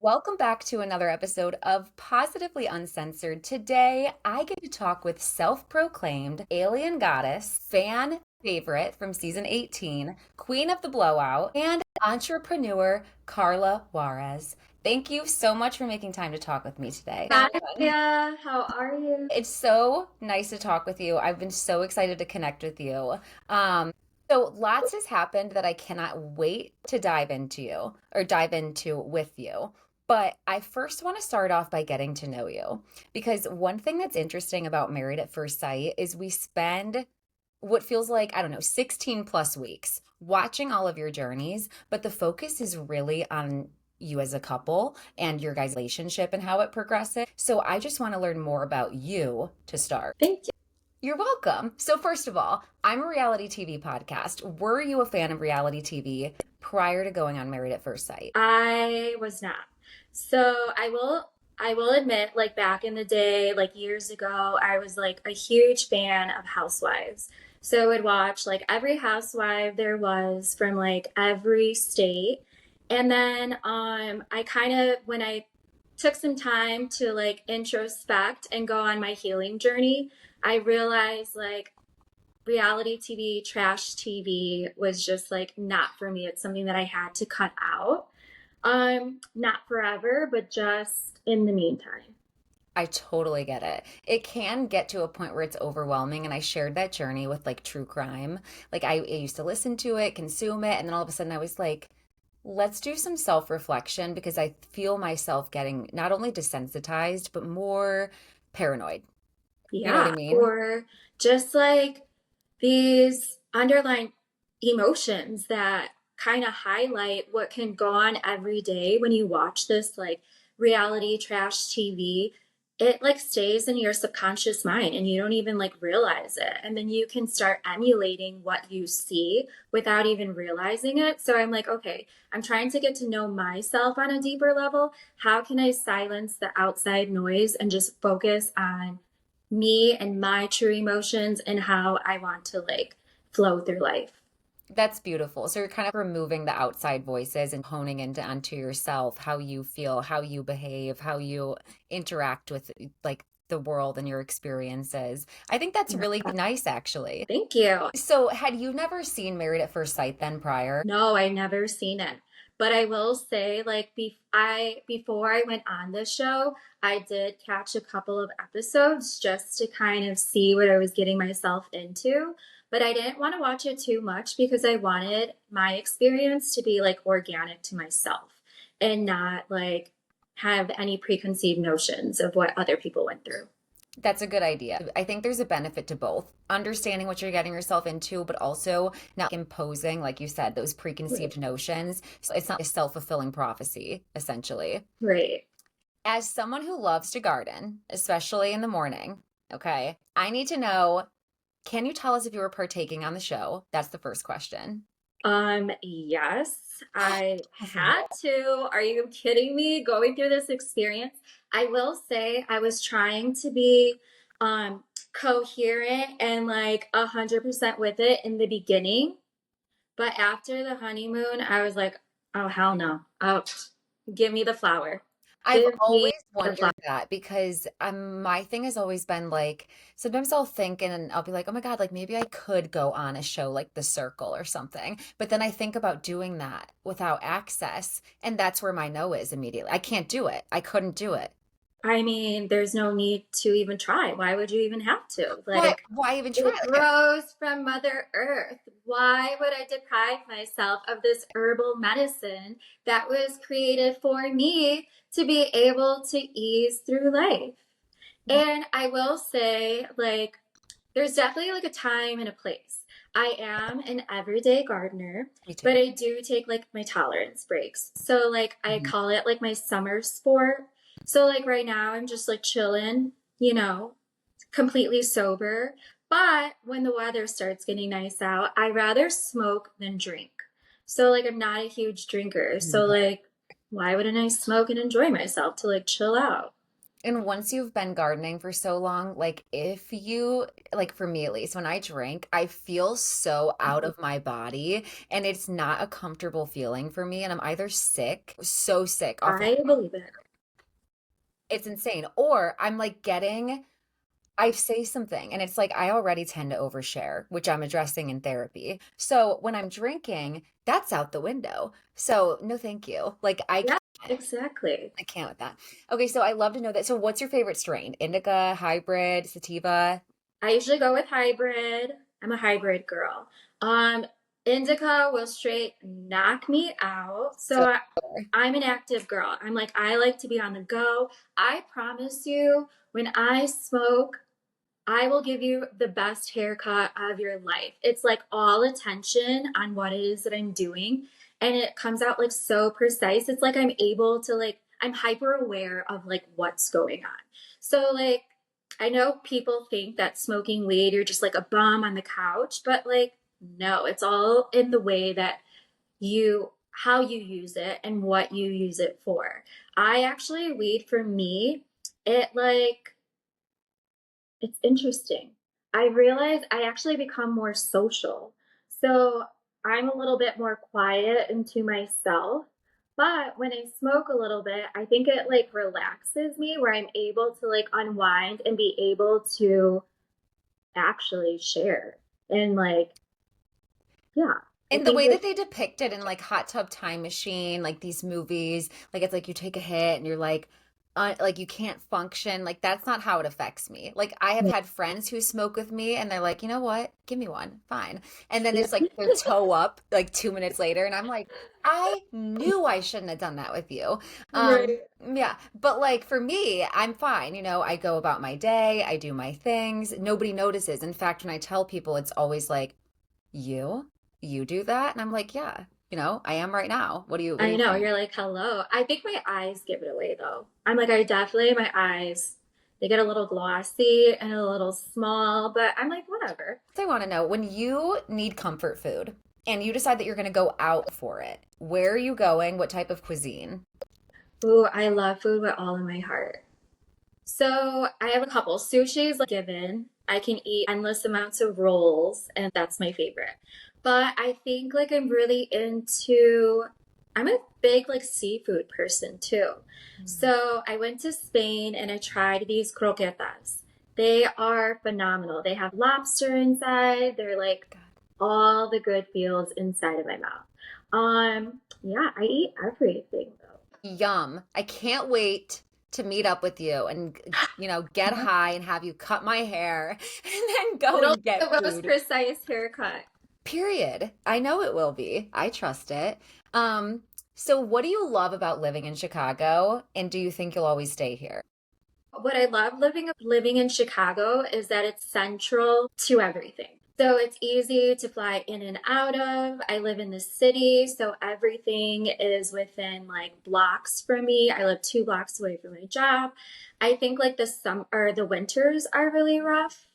Welcome back to another episode of Positively Uncensored. Today, I get to talk with self-proclaimed alien goddess, fan favorite from season 18, queen of the blowout, and entrepreneur Karla Juarez. Thank you so much for making time to talk with me today. Hi, how are you? It's so nice to talk with you. I've been so excited to connect with you. Um, so lots has happened that I cannot wait to dive into with you. But I first want to start off by getting to know you because one thing that's interesting about Married at First Sight is we spend what feels like, I don't know, 16 plus weeks watching all of your journeys, but the focus is really on you as a couple and your guys' relationship and how it progresses. So I just want to learn more about you to start. Thank you. You're welcome. So, first of all, I'm a reality TV podcast. Were you a fan of reality TV prior to going on Married at First Sight? I was not. So I will admit, like back in the day, like years ago, I was like a huge fan of Housewives. So I would watch like every housewife there was from like every state. And then I kind of when I took some time to like introspect and go on my healing journey, I realized like reality TV, trash TV was just like not for me. It's something that I had to cut out. Not forever, but just in the meantime. I totally get it. It can get to a point where it's overwhelming. And I shared that journey with like true crime. Like I used to listen to it, consume it. And then all of a sudden I was like, let's do some self reflection because I feel myself getting not only desensitized, but more paranoid. You know what I Yeah. mean? Or just like these underlying emotions that kind of highlight what can go on every day when you watch this like reality trash TV. It like stays in your subconscious mind and you don't even like realize it. And then you can start emulating what you see without even realizing it. So I'm like, okay, I'm trying to get to know myself on a deeper level. How can I silence the outside noise and just focus on me and my true emotions and how I want to like flow through life? That's beautiful. So you're kind of removing the outside voices and honing into onto yourself, how you feel, how you behave, how you interact with like the world and your experiences. I think that's really nice actually. Thank you. So had you never seen Married at First Sight then prior? No, I never seen it. But I will say, like, before I went on this show, I did catch a couple of episodes just to kind of see what I was getting myself into. But I didn't want to watch it too much because I wanted my experience to be like organic to myself and not like have any preconceived notions of what other people went through. That's a good idea. I think there's a benefit to both. Understanding what you're getting yourself into, but also not imposing, like you said, those Right. preconceived notions. So it's not a self-fulfilling prophecy, essentially. Right. As someone who loves to garden, especially in the morning, okay, I need to know, can you tell us if you were partaking on the show? That's the first question. Yes, I Awesome. had to. Are you kidding me? Going through this experience, I will say I was trying to be coherent and like 100% with it in the beginning, but after the honeymoon, I was like, oh hell no. Oh, give me the flower. I've Give me always the flower. wondered that because my thing has always been like, sometimes I'll think and I'll be like, oh my God, like maybe I could go on a show like The Circle or something. But then I think about doing that without access. And that's where my no is immediately. I can't do it. I couldn't do it. I mean, there's no need to even try. Why would you even have to? Why, Like, why even try? it grows from Mother Earth. Why would I deprive myself of this herbal medicine that was created for me to be able to ease through life? And I will say, like, there's definitely like a time and a place. I am an everyday gardener, Me too. but I do take like my tolerance breaks. So, like, I Mhm. call it like my summer sport. So, like, right now, I'm just like chilling, you know, completely sober. But when the weather starts getting nice out, I rather smoke than drink. So like I'm not a huge drinker. So like why wouldn't I smoke and enjoy myself to like chill out? And once you've been gardening for so long, like if you, like for me at least, when I drink, I feel so out of my body and it's not a comfortable feeling for me. And I'm either sick, so sick off of I believe it. it's insane, or I'm like getting, I say something and it's like I already tend to overshare, which I'm addressing in therapy. So when I'm drinking, that's out the window. So no, thank you. Like Yeah, exactly. I can't with that. Okay, so I love to know that. So what's your favorite strain? Indica, hybrid, sativa? I usually go with hybrid. I'm a hybrid girl. Um, Indica will straight knock me out. So I'm an active girl. I'm like, I like to be on the go. I promise you, when I smoke, I will give you the best haircut of your life. It's like all attention on what it is that I'm doing. And it comes out like so precise. It's like I'm able to like, I'm hyper aware of like what's going on. So like, I know people think that smoking weed, you're just like a bum on the couch, but like, no, it's all in the way that how you use it and what you use it for. I actually, weed for me, it like, it's interesting. I realize I actually become more social. So I'm a little bit more quiet into myself. But when I smoke a little bit, I think it like relaxes me where I'm able to like unwind and be able to actually share. And like, yeah, I and the think way that like, they depict it in like Hot Tub Time Machine, like these movies, like it's like you take a hit and you're like you can't function. Like that's not how it affects me. Like I have had friends who smoke with me and they're like, you know what? Give me one, fine. And then yeah, it's like their toe up like 2 minutes later, and I'm like, I knew I shouldn't have done that with you. right. Yeah, but like for me, I'm fine. You know, I go about my day, I do my things. Nobody notices. In fact, when I tell people, it's always like, you? You do that? And I'm like, yeah, I am right now. What do I you know. think? You're like, hello. I think my eyes give it away though. I'm like, I definitely, my eyes, they get a little glossy and a little small, but I'm like, whatever. So I want to know when you need comfort food and you decide that you're going to go out for it, where are you going? What type of cuisine? Ooh, I love food with all of my heart. So I have a couple. Sushi's like given. I can eat endless amounts of rolls, and that's my favorite. But I think like I'm a big like seafood person too. Mm, So I went to Spain and I tried these croquetas. They are phenomenal. They have lobster inside. They're like God. all the good feels inside of my mouth. Yeah, I eat everything though. Yum. I can't wait to meet up with you and, get high and have you cut my hair and then go It'll and be get the most food. precise haircut. Period. I know it will be. I trust it. So what do you love about living in Chicago? And do you think you'll always stay here? What I love living in Chicago is that it's central to everything. So it's easy to fly in and out of. I live in the city, so everything is within like blocks from me. I live 2 blocks away from my job. I think like the winters are really rough,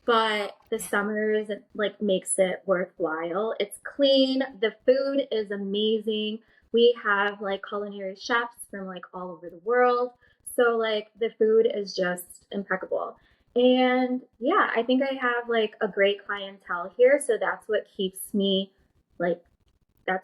but the summers like makes it worthwhile. It's clean. The food is amazing. We have like culinary chefs from like all over the world. So like the food is just impeccable. And yeah, I think I have like a great clientele here, so like that's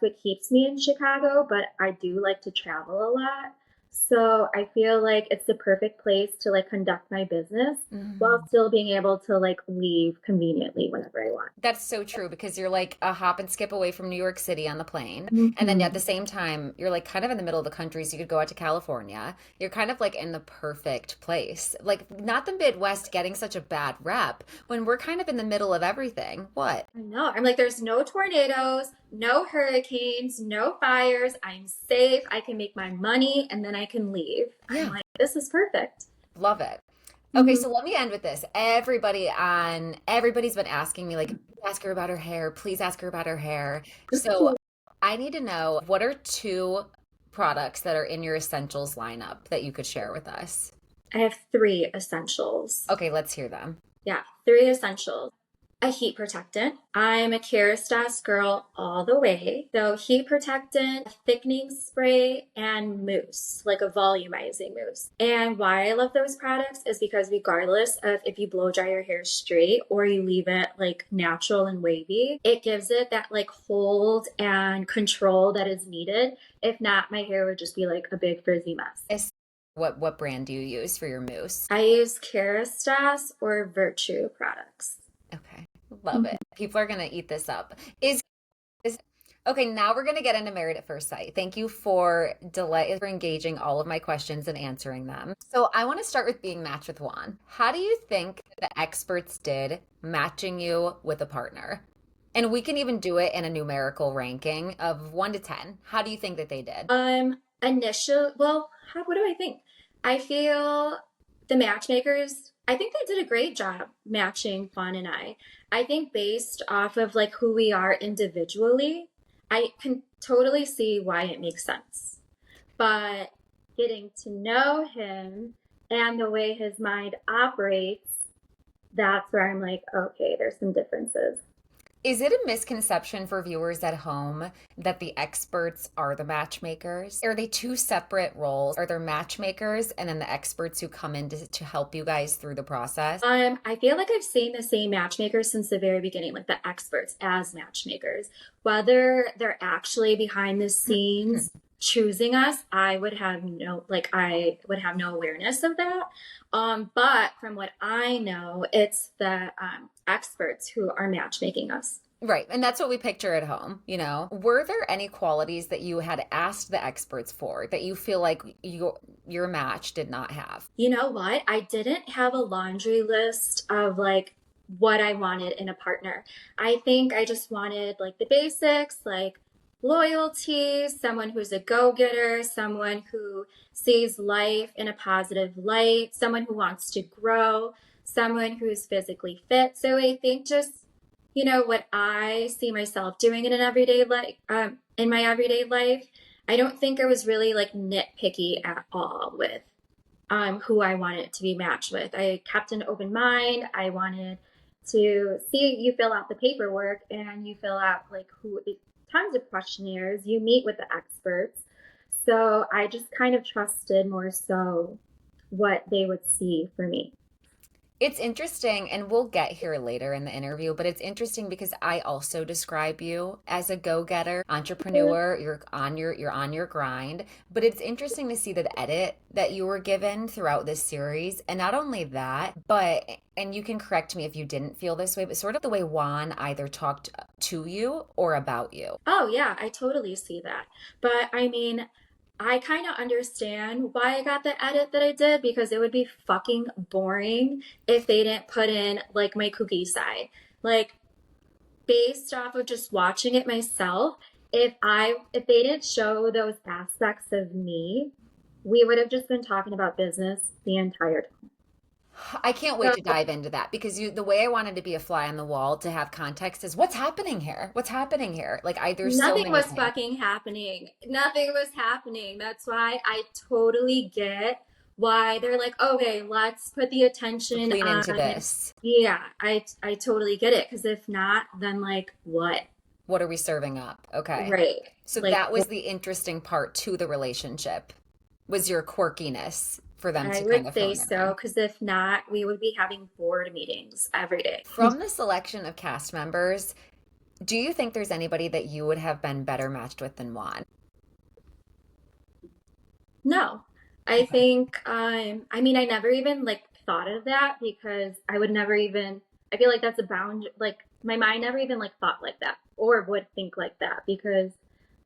what keeps me in Chicago, but I do like to travel a lot. So I feel like it's the perfect place to like conduct my business while Mm. still being able to like leave conveniently whenever I want. That's so true because you're like a hop and skip away from New York City on the plane. And then at the Mhm. same time, you're like kind of in the middle of the country, so you could go out to California. You're kind of like in the perfect place. Like, not the Midwest getting such a bad rep when we're kind of in the middle of everything. What? I know. I'm like, there's no tornadoes, no hurricanes, no fires. I'm safe. I can make my money and then I can leave. I'm Yeah, like, this is perfect. love it. Okay, Mhm. so let me end with this. Everybody's been asking me, like, ask her about her hair. Please ask her about her hair. So I need to know what are two products that are in your essentials lineup that you could share with us? I have three essentials. Okay, let's hear them. Yeah, three essentials. a heat protectant. I'm a Kerastase girl all the way. So heat protectant, a thickening spray, and mousse, like a volumizing mousse. And why I love those products is because regardless of if you blow dry your hair straight or you leave it like natural and wavy, it gives it that like hold and control that is needed. If not, my hair would just be like a big frizzy mess. What brand do you use for your mousse? I use Kerastase or Virtue products. Okay. Love Mhm. it. People are gonna eat this up. Is okay, now we're gonna get into Married at First Sight. Thank you for engaging all of my questions and answering them. So I want to start with being matched with Juan. How do you think the experts did matching you with a partner? And we can even do it in a numerical ranking of 1 to 10. How do you think that they did? What do I think? I feel the matchmakers, I think they did a great job matching Juan and I. I think based off of like who we are individually, I can totally see why it makes sense. But getting to know him and the way his mind operates, that's where I'm like, okay, there's some differences. Is it a misconception for viewers at home that the experts are the matchmakers? Are they two separate roles? Are there matchmakers and then the experts who come in to help you guys through the process? I feel like I've seen the same matchmakers since the very beginning, like the experts as matchmakers. Whether they're actually behind the scenes choosing us, I would have no awareness of that. But from what I know, it's the experts who are matchmaking us. Right. And that's what we picture at home, you know. Were there any qualities that you had asked the experts for that you feel like your match did not have? You know what? I didn't have a laundry list of like what I wanted in a partner. I think I just wanted like the basics, like loyalty, someone who's a go getter, someone who sees life in a positive light, someone who wants to grow, someone who's physically fit. So I think just, what I see myself doing in an everyday life, in my everyday life. I don't think I was really like nitpicky at all with who I wanted to be matched with. I kept an open mind. I wanted to see you fill out the paperwork and you fill out like tons of questionnaires. You meet with the experts. So I just kind of trusted more so what they would see for me. It's interesting, and we'll get here later in the interview, but it's interesting because I also describe you as a go-getter, entrepreneur. You're on your grind. But it's interesting to see the edit that you were given throughout this series. And not only that, but and you can correct me if you didn't feel this way, but sort of the way Juan either talked to you or about you. Oh, yeah, I totally see that. But I mean, I kind of understand why I got the edit that I did because it would be fucking boring if they didn't put in like my cookie side. Like based off of just watching it myself, if they didn't show those aspects of me, we would have just been talking about business the entire time. I can't wait to So dive into that because the way I wanted to be a fly on the wall to have context is what's happening here? What's happening here? There's so nothing many was things. fucking happening. Nothing was happening. That's why I totally get why they're like, okay, let's put the Let's attention lean into on. this. Yeah, I totally get it. Because if not, then like what? What are we serving up? Okay. Right. So Like that was the interesting part to the relationship was your quirkiness for them I to kind would of say hone so. in. Because if not, we would be having board meetings every day. From the selection of cast members, do you think there's anybody that you would have been better matched with than Juan? No, I Okay. think, I mean, I never even like thought of that because I would never even, I feel like that's a bound, like my mind never even like thought like that or would think like that because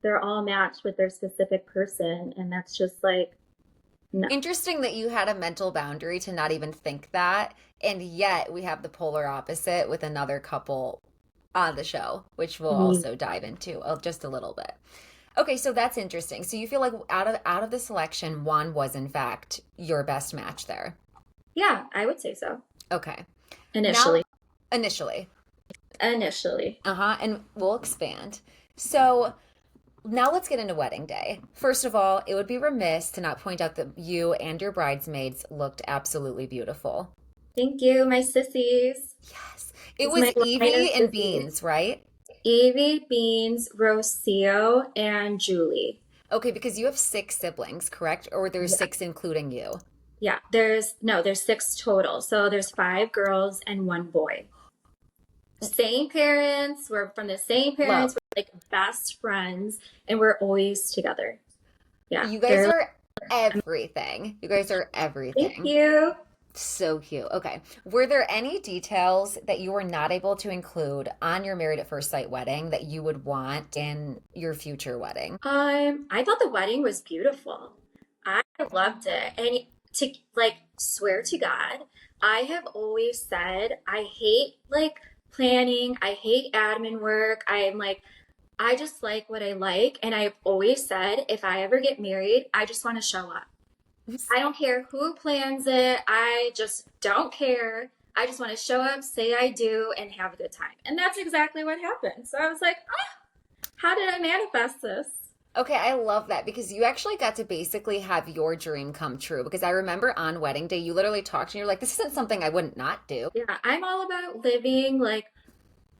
they're all matched with their specific person. And that's just like, no. Interesting that you had a mental boundary to not even think that, and yet we have the polar opposite with another couple on the show, which we'll also dive into just a little bit. Okay, so that's interesting. So you feel like out of the selection, Juan was in fact your best match there. Yeah, I would say so. Okay. Now, Initially. initially. Initially. Uh-huh, and we'll expand. So now let's get into wedding day. First of all, it would be remiss to not point out that you and your bridesmaids looked absolutely beautiful. Thank you, my sissies. Yes. It It's was my line of Evie and sissies. Beans, right? Evie, Beans, Rocio, and Julie. Okay, because you have six siblings, correct? Or there's Yeah. six including you. Yeah, there's six total. So there's five girls and one boy. Same parents, we're from the same parents, Love. we're like best friends, and we're always together. Yeah, You guys they're like, are everything. You guys are thank everything. you. So cute. Okay. Were there any details that you were not able to include on your Married at First Sight wedding that you would want in your future wedding? I thought the wedding was beautiful. I loved it. And to like swear to God, I have always said I hate like planning, I hate admin work. I'm like, I just like what I like. And I've always said if I ever get married, I just want to show up. I don't care who plans it. I just don't care. I just want to show up, say I do, and have a good time. And that's exactly what happened. So I was like, how did I manifest this? Okay, I love that because you actually got to basically have your dream come true. Because I remember on wedding day, you literally talked and you're like, this isn't something I wouldn't not do. Yeah, I'm all about living like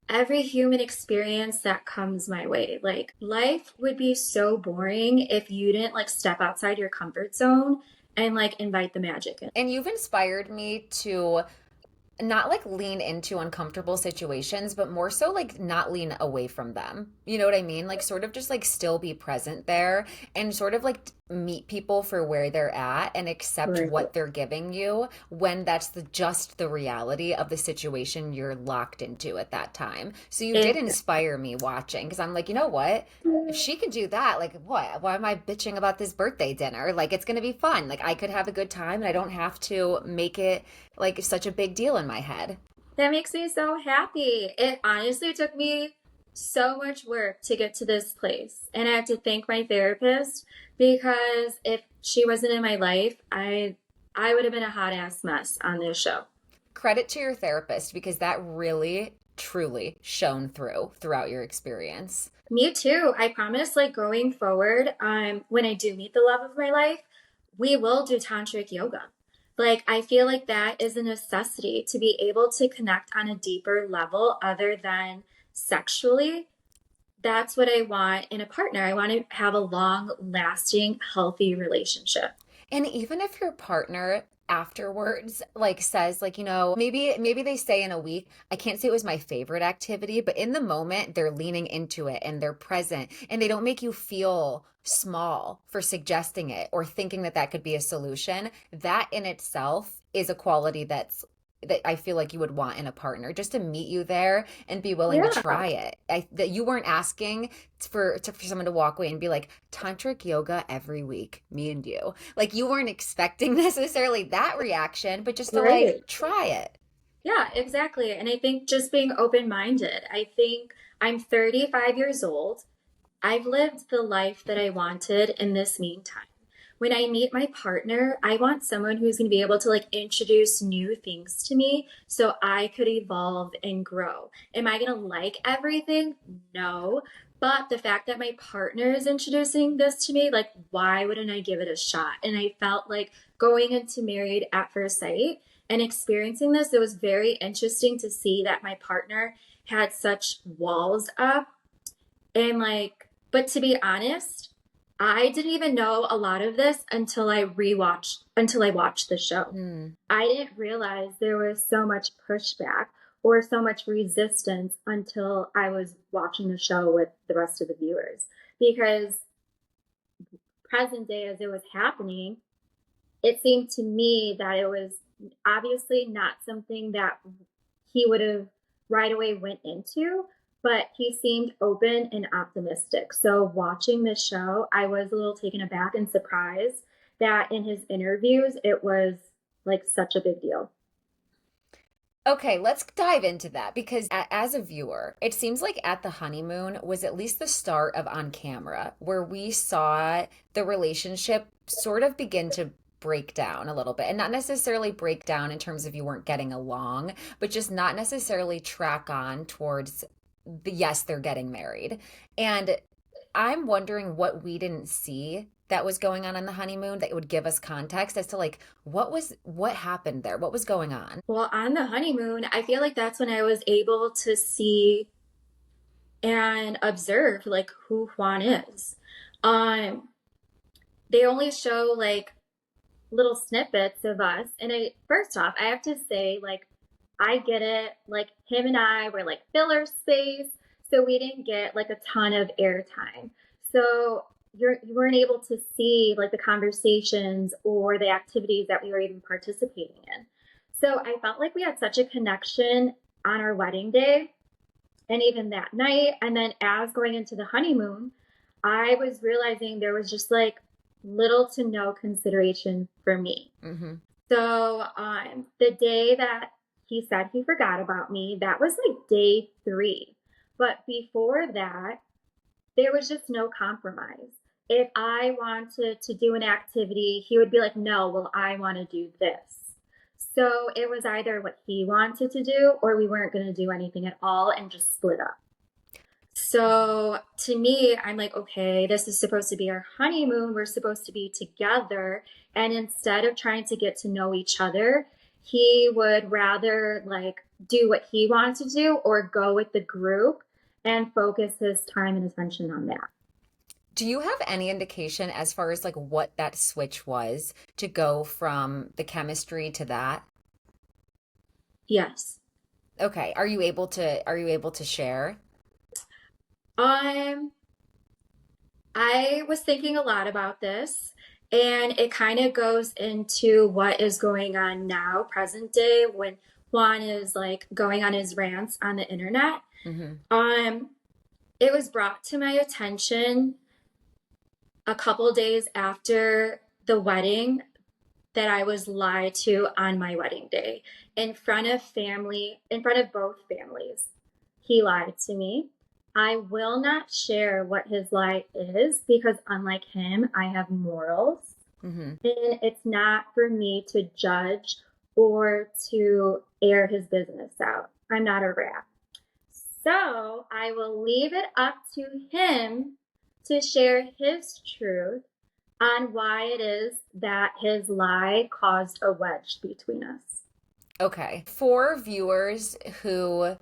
every human experience that comes my way. Like, life would be so boring if you didn't like step outside your comfort zone and like invite the magic in. And you've inspired me to not like lean into uncomfortable situations, but more so like not lean away from them. You know what I mean? Like sort of just like still be present there and sort of like meet people for where they're at and accept Right. what they're giving you when that's just the reality of the situation you're locked into at that time. So you did Exactly. inspire me watching because I'm like, you know what? If she can do that, like what? Why am I bitching about this birthday dinner? Like it's gonna be fun. Like I could have a good time and I don't have to make it like such a big deal in my head. That makes me so happy. It honestly took me so much work to get to this place. And I have to thank my therapist because if she wasn't in my life, I would have been a hot ass mess on this show. Credit to your therapist because that really truly shone throughout your experience. Me too. I promise, like going forward, when I do meet the love of my life, we will do tantric yoga. Like, I feel like that is a necessity to be able to connect on a deeper level other than sexually. That's what I want in a partner. I want to have a long lasting, healthy relationship. And even if your partner afterwards like says like maybe they say in a week, I can't say it was my favorite activity, but in the moment they're leaning into it and they're present and they don't make you feel small for suggesting it or thinking that that could be a solution. That in itself is a quality that I feel like you would want in a partner, just to meet you there and be willing to Yeah, try it. That you weren't asking for someone to walk away and be like tantric yoga every week, me and you. Like you weren't expecting necessarily that reaction, but just to like right. try it. Yeah, exactly. And I think just being open minded. I think I'm 35 years old. I've lived the life that I wanted in this meantime. When I meet my partner, I want someone who's going to be able to like introduce new things to me so I could evolve and grow. Am I going to like everything? No. But the fact that my partner is introducing this to me, like, why wouldn't I give it a shot? And I felt like going into Married at First Sight and experiencing this, it was very interesting to see that my partner had such walls up and like, but to be honest, I didn't even know a lot of this until I watched the show. Hmm. I didn't realize there was so much pushback or so much resistance until I was watching the show with the rest of the viewers. Because present day as it was happening, it seemed to me that it was obviously not something that he would have right away went into, but he seemed open and optimistic. So watching this show, I was a little taken aback and surprised that in his interviews it was like such a big deal. Okay, let's dive into that because as a viewer, it seems like At the Honeymoon was at least the start of On Camera, where we saw the relationship sort of begin to break down a little bit. And not necessarily break down in terms of you weren't getting along, but just not necessarily track on towards yes, they're getting married. And I'm wondering what we didn't see that was going on the honeymoon that would give us context as to like what happened there? What was going on? Well, on the honeymoon, I feel like that's when I was able to see and observe like who Juan is. Um, they only show like little snippets of us. And first off, I have to say, like, I get it. Like, him and I were like filler space. So we didn't get like a ton of airtime. So you weren't able to see like the conversations or the activities that we were even participating in. So I felt like we had such a connection on our wedding day and even that night. And then as going into the honeymoon, I was realizing there was just like little to no consideration for me. Mm-hmm. So the day that he said he forgot about me, that was like day 3. But before that, there was just no compromise. If I wanted to do an activity, he would be like, no, well, I want to do this. So it was either what he wanted to do or we weren't going to do anything at all and just split up. So to me, I'm like, okay, this is supposed to be our honeymoon. We're supposed to be together. And instead of trying to get to know each other, he would rather like do what he wanted to do or go with the group and focus his time and attention on that. Do you have any indication as far as like what that switch was to go from the chemistry to that? Yes. Okay. Are you able to share? Um, I was thinking a lot about this, and it kind of goes into what is going on now, present day, when Juan is like going on his rants on the internet. Mm-hmm. Um, it was brought to my attention a couple days after the wedding that I was lied to on my wedding day in front of family, in front of both families. He lied to me. I will not share what his lie is because, unlike him, I have morals. Mm-hmm. And it's not for me to judge or to air his business out. I'm not a rat. So I will leave it up to him to share his truth on why it is that his lie caused a wedge between us. Okay. For viewers who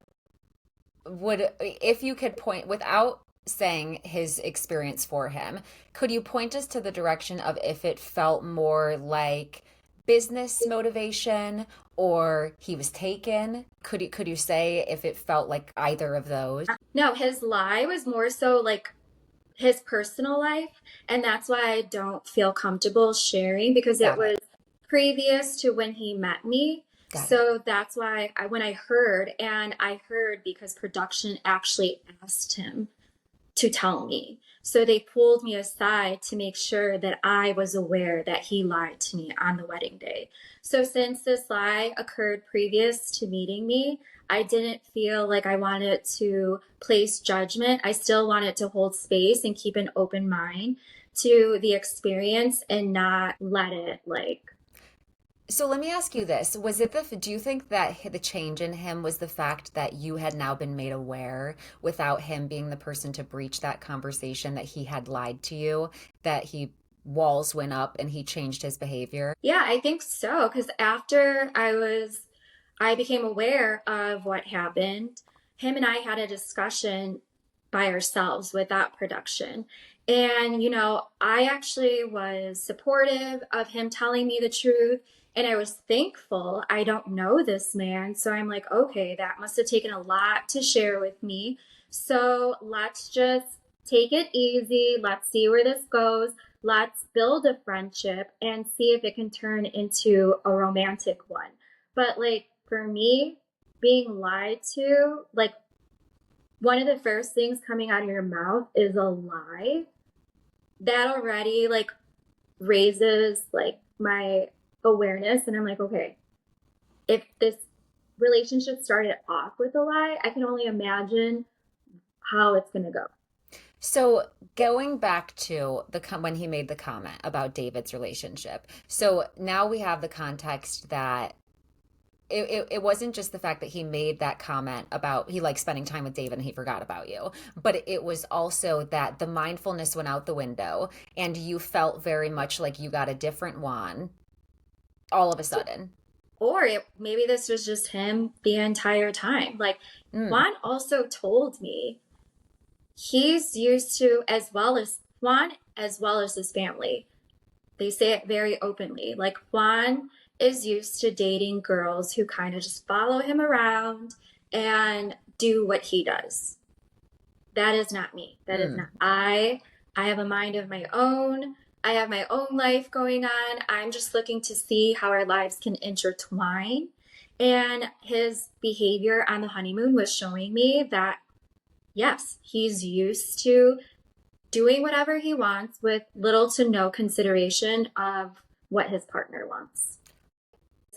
would, if you could point without saying his experience for him, could you point us to the direction of if it felt more like business motivation or he was taken? Could you say if it felt like either of those? No, his lie was more so like his personal life. And that's why I don't feel comfortable sharing because it Got it. was previous to when he met me. Got it. So that's why when I heard, and I heard because production actually asked him to tell me. So they pulled me aside to make sure that I was aware that he lied to me on the wedding day. So since this lie occurred previous to meeting me, I didn't feel like I wanted to place judgment. I still wanted to hold space and keep an open mind to the experience and not let it like. So let me ask you this. Do you think that the change in him was the fact that you had now been made aware without him being the person to breach that conversation that he had lied to you, that he walls went up and he changed his behavior? Yeah, I think so. Because after I became aware of what happened. Him and I had a discussion by ourselves without production. And, I actually was supportive of him telling me the truth. And I was thankful. I don't know this man. So I'm like, okay, that must have taken a lot to share with me. So let's just take it easy. Let's see where this goes. Let's build a friendship and see if it can turn into a romantic one. But like for me, being lied to, like one of the first things coming out of your mouth is a lie. That already like raises like my awareness. And I'm like, okay, if this relationship started off with a lie, I can only imagine how it's going to go. So going back to when he made the comment about David's relationship. So now we have the context that it wasn't just the fact that he made that comment about he liked spending time with David and he forgot about you, but it was also that the mindfulness went out the window and you felt very much like you got a different Juan all of a sudden. Maybe this was just him the entire time. Like, Mm, Juan also told me he's used to, as well as Juan, as well as his family. They say it very openly. Like, Juan is used to dating girls who kind of just follow him around and do what he does. That is not me. That is not mm. I have a mind of my own. I have my own life going on. I'm just looking to see how our lives can intertwine. And his behavior on the honeymoon was showing me that yes, he's used to doing whatever he wants with little to no consideration of what his partner wants.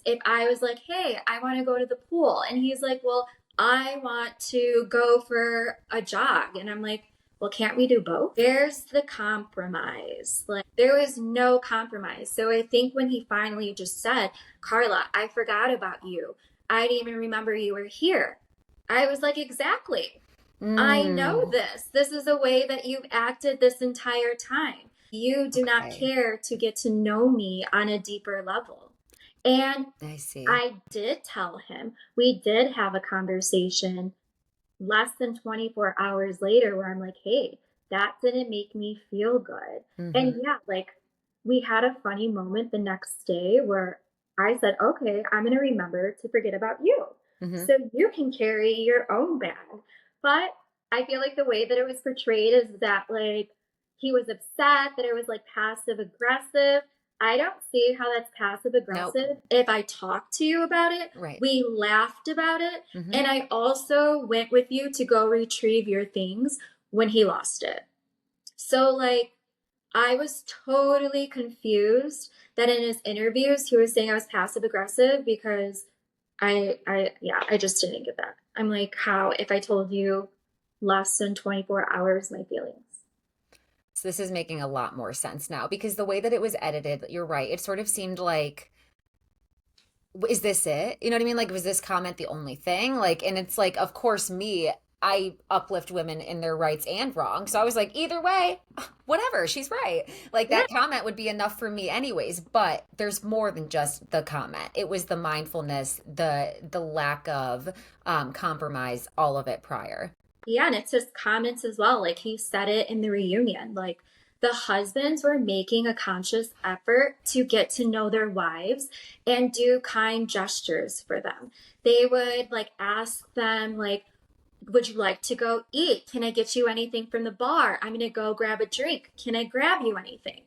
If I was like, hey, I want to go to the pool, and he's like, well, I want to go for a jog, and I'm like, well, can't we do both? There's the compromise. Like, there was no compromise. So I think when he finally just said, Karla, I forgot about you. I didn't even remember you were here. I was like, exactly. I know Mm. this. This is a way that you've acted this entire time. You do not Okay. care to get to know me on a deeper level. And I see. I did tell him, we did have a conversation less than 24 hours later where I'm like, hey, that didn't make me feel good. And Hmm. yeah, like we had a funny moment the next day where I said, okay, I'm going to remember to forget about you. Hmm. So you can carry your own bag. But I feel like the way that it was portrayed is that like he was upset, that it was like passive aggressive. I don't see how that's passive Nope. aggressive. If I talk to you about it, Right. we laughed about it, Hmm. and I also went with you to go retrieve your things when he lost it. So, like, I was totally confused that in his interviews he was saying I was passive aggressive because yeah, I just didn't get that. I'm like, how if I told you less than 24 hours my feelings? So this is making a lot more sense now because the way that it was edited, you're right. It sort of seemed like, is this it? You know what I mean? Like, was this comment the only thing? Like, and it's like, of course, me, I uplift women in their rights and wrong. So I was like, either way, whatever, she's right. Like, Yeah, that comment would be enough for me anyways, but there's more than just the comment. It was the mindfulness, the lack of compromise, all of it prior. yeah, and it's his comments as well. Like he said it in the reunion. Like the husbands were making a conscious effort to get to know their wives and do kind gestures for them. They would like ask them, like, would you like to go eat? Can I get you anything from the bar? I'm gonna go grab a drink. Can I grab you anything?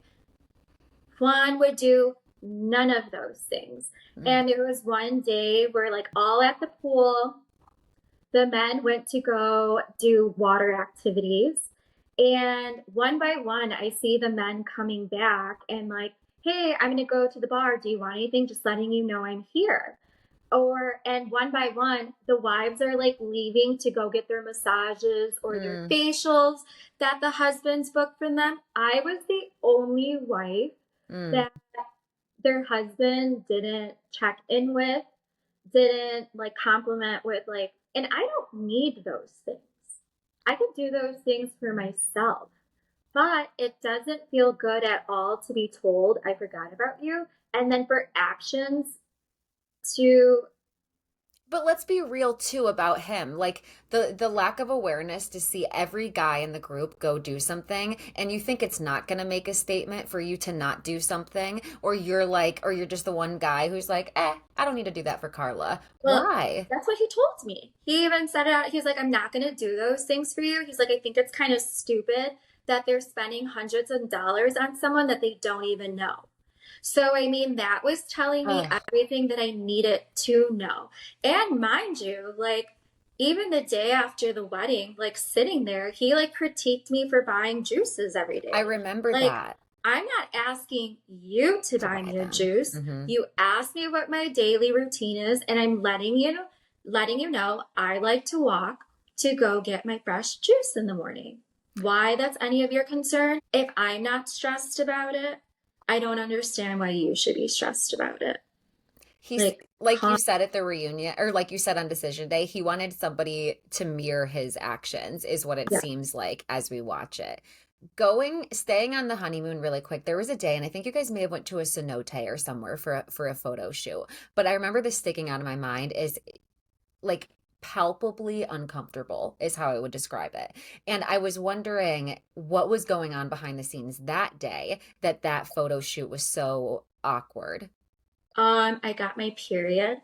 Juan would do none of those things. Mm. And there was one day where like all at the pool, the men went to go do water activities. And one by one, I see the men coming back and like, hey, I'm going to go to the bar. Do you want anything? Just letting you know I'm here. And one by one, the wives are like leaving to go get their massages or their Mm. facials that the husbands booked for them. I was the only wife Mm. that their husband didn't check in with, didn't like compliment with like, and I don't need those things. I could do those things for myself, but it doesn't feel good at all to be told I forgot about you and then for actions to, But let's be real too about him. Like the lack of awareness to see every guy in the group go do something and you think it's not going to make a statement for you to not do something or you're like or you're just the one guy who's like, I don't need to do that for Karla." well, Why? that's what he told me. He even said it out. He's like, I'm not going to do those things for you. He's like, I think it's kind of stupid that they're spending hundreds of dollars on someone that they don't even know. So, I mean, that was telling me Ugh. everything that I needed to know. And mind you, like, even the day after the wedding, like sitting there, he like critiqued me for buying juices every I day. remember Like, that I'm not asking you to to buy buy me a them. juice. Mhm. You asked me what my daily routine is, and I'm letting you know I like to walk to go get my fresh juice in the morning. Why that's any of your concern? If I'm not stressed about it, I don't understand why you should be stressed about it. He's like like you con said at the reunion, or like you said on decision day, he wanted somebody to mirror his actions, is what it yeah. seems like as we watch it. Staying on the honeymoon really quick. There was a day, and I think you guys may have went to a cenote or somewhere for a photo shoot. But I remember this sticking out of my mind is like palpably uncomfortable is how I would describe it. And I was wondering what was going on behind the scenes that day that that photo shoot was so awkward. I got my period.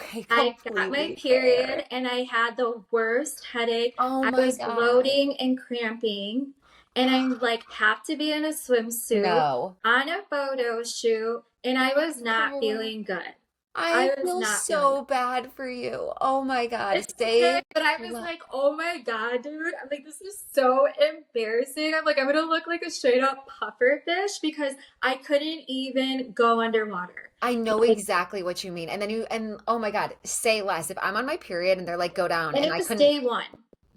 Okay, I got my completely period fair. and I had the worst headache. Oh I my was God. bloating and cramping, and I'm like, have to be in a swimsuit No. on a photo shoot, and I was not Karla, feeling good. I I was feel not feeling good. so bad for you. Oh my God. It's okay, Stay. but I was Lo- like, oh my God, dude. I'm like, this is so embarrassing. I'm like, I'm gonna look like a straight up puffer fish because I couldn't even go underwater. I know Like, exactly what you mean. And then and oh my God, say less. If I'm on my period and they're like, go down, and and it I was couldn't.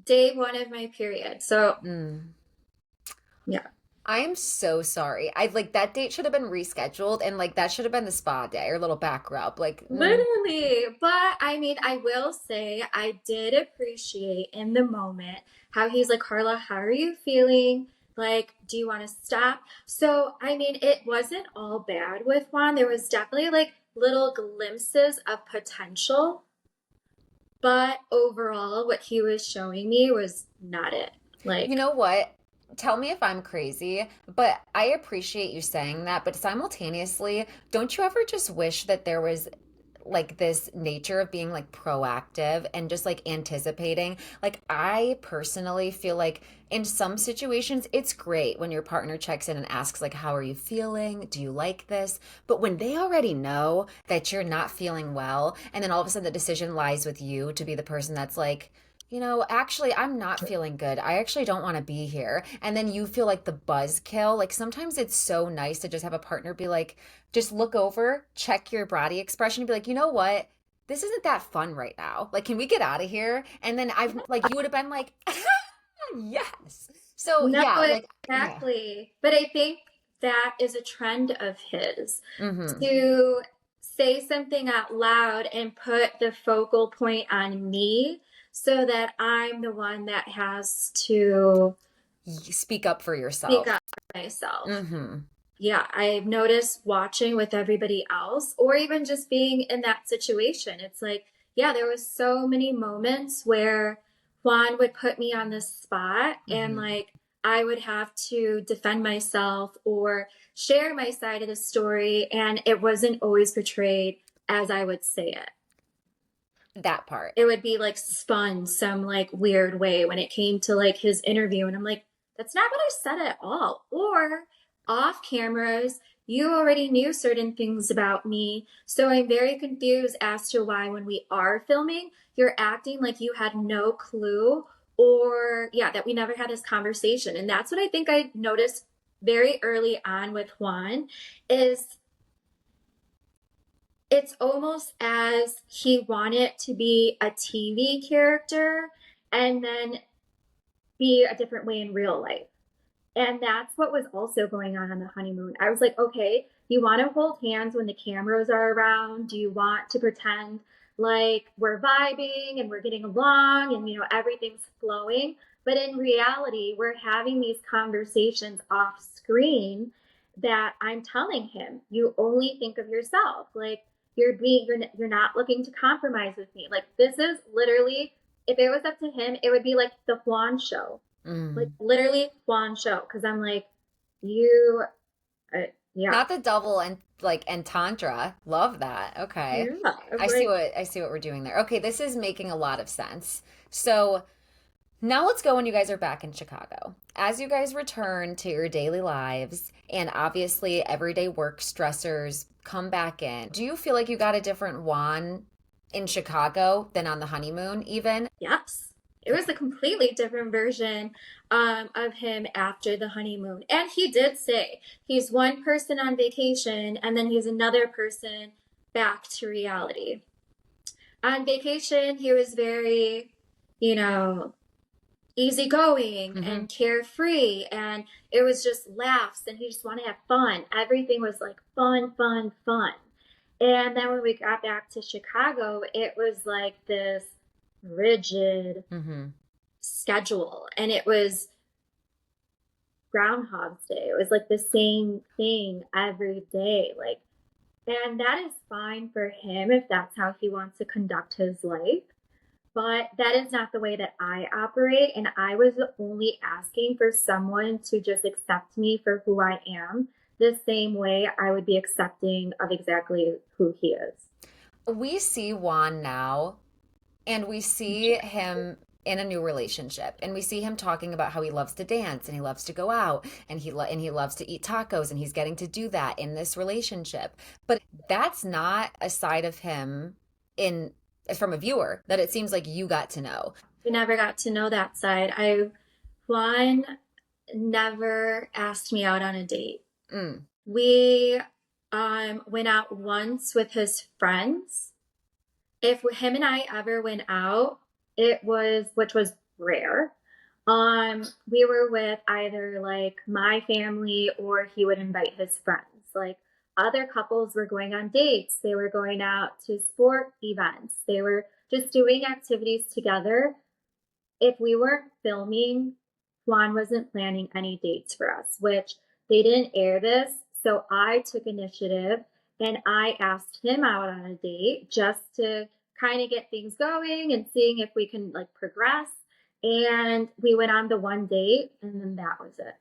day one of my period. So, Mm. yeah. I am so sorry. I like that date should have been rescheduled and like that should have been the spa day or little back rub. Literally. But I mean, I will say I did appreciate in the moment how he's like, Carla, how are you feeling? Like, do you want to stop? So, I mean, it wasn't all bad with Juan. There was definitely like little glimpses of potential, but overall, what he was showing me was not it. You Like, know what? Tell me if I'm crazy, but I appreciate you saying that. But simultaneously, don't you ever just wish that there was like this nature of being like proactive and just like anticipating? Like, I personally feel like in some situations, it's great when your partner checks in and asks, like, how are you feeling? Do you like this? But when they already know that you're not feeling well, and then all of a sudden the decision lies with you to be the person that's like, actually, I'm not feeling good. I actually don't want to be here. And then you feel like the buzzkill. Like sometimes it's so nice to just have a partner be like, just look over, check your body expression, and be like, you know what? This isn't that fun right now. Like, can we get out of here? And then I've like, you would have been like, yes. So no, yeah, like, yeah. exactly. But I think that is a trend of his Mm-hmm. to say something out loud and put the focal point on me so that I'm the one that has to Speak up for speak yourself. up for myself. Mm-hmm. Yeah, I've noticed watching with everybody else or even just being in that situation. It's like, yeah, there was so many moments where Juan would put me on the spot and Mm-hmm. like I would have to defend myself or share my side of the story and it wasn't always portrayed as I would say it. That part. It would be like spun some like weird way when it came to like his interview and I'm like, that's not what I said at all. Or off cameras, you already knew certain things about me, so I'm very confused as to why when we are filming you're acting like you had no clue, or yeah, that we never had this conversation. And that's what I think I noticed very early on with Juan is it's almost as he wanted to be a TV character and then be a different way in real life. And that's what was also going on the honeymoon. I was like, okay, you want to hold hands when the cameras are around? Do you want to pretend like we're vibing and we're getting along and everything's flowing? But in reality, we're having these conversations off screen that I'm telling him, you only think of yourself. Like you're not looking to compromise with me. Like this is literally, if it was up to him, it would be like the Juan show, like Mm. literally Juan show. Because I'm like, you, yeah, Not the double and like and tantra. Love that. Okay. yeah. I'm like, I see what we're doing there. Okay, this is making a lot of sense. So now let's go when you guys are back in Chicago. As you guys return to your daily lives and obviously everyday work stressors come back in. Do you feel like you got a different Juan in Chicago than on the honeymoon even? yes. It was a completely different version of him after the honeymoon. And he did say he's one person on vacation and then he's another person back to reality. On vacation, he was very, you know, easygoing Mm-hmm. and carefree, and it was just laughs and he just wanted to have fun. Everything was like fun, fun, fun. And then when we got back to Chicago, it was like this rigid Mm-hmm. schedule. And it was Groundhog's Day. It was like the same thing every day. Like, and that is fine for him if that's how he wants to conduct his life. But that is not the way that I operate. And I was only asking for someone to just accept me for who I am, the same way I would be accepting of exactly who he is. We see Juan now, and we see him in a new relationship, and we see him talking about how he loves to dance and he loves to go out and he loves to eat tacos, and he's getting to do that in this relationship. But that's not a side of him in from a viewer that it seems like you got to know. We never got to know that side. Juan never asked me out on a date. Mm. We went out once with his friends. If him and I ever went out, it was, which was rare. We were with either like my family or he would invite his friends. Like other couples were going on dates, they were going out to sport events, they were just doing activities together. If we weren't filming, Juan wasn't planning any dates for us, which they didn't air this. So I took initiative and I asked him out on a date just to kind of get things going and seeing if we can like progress. And we went on the one date and then that was it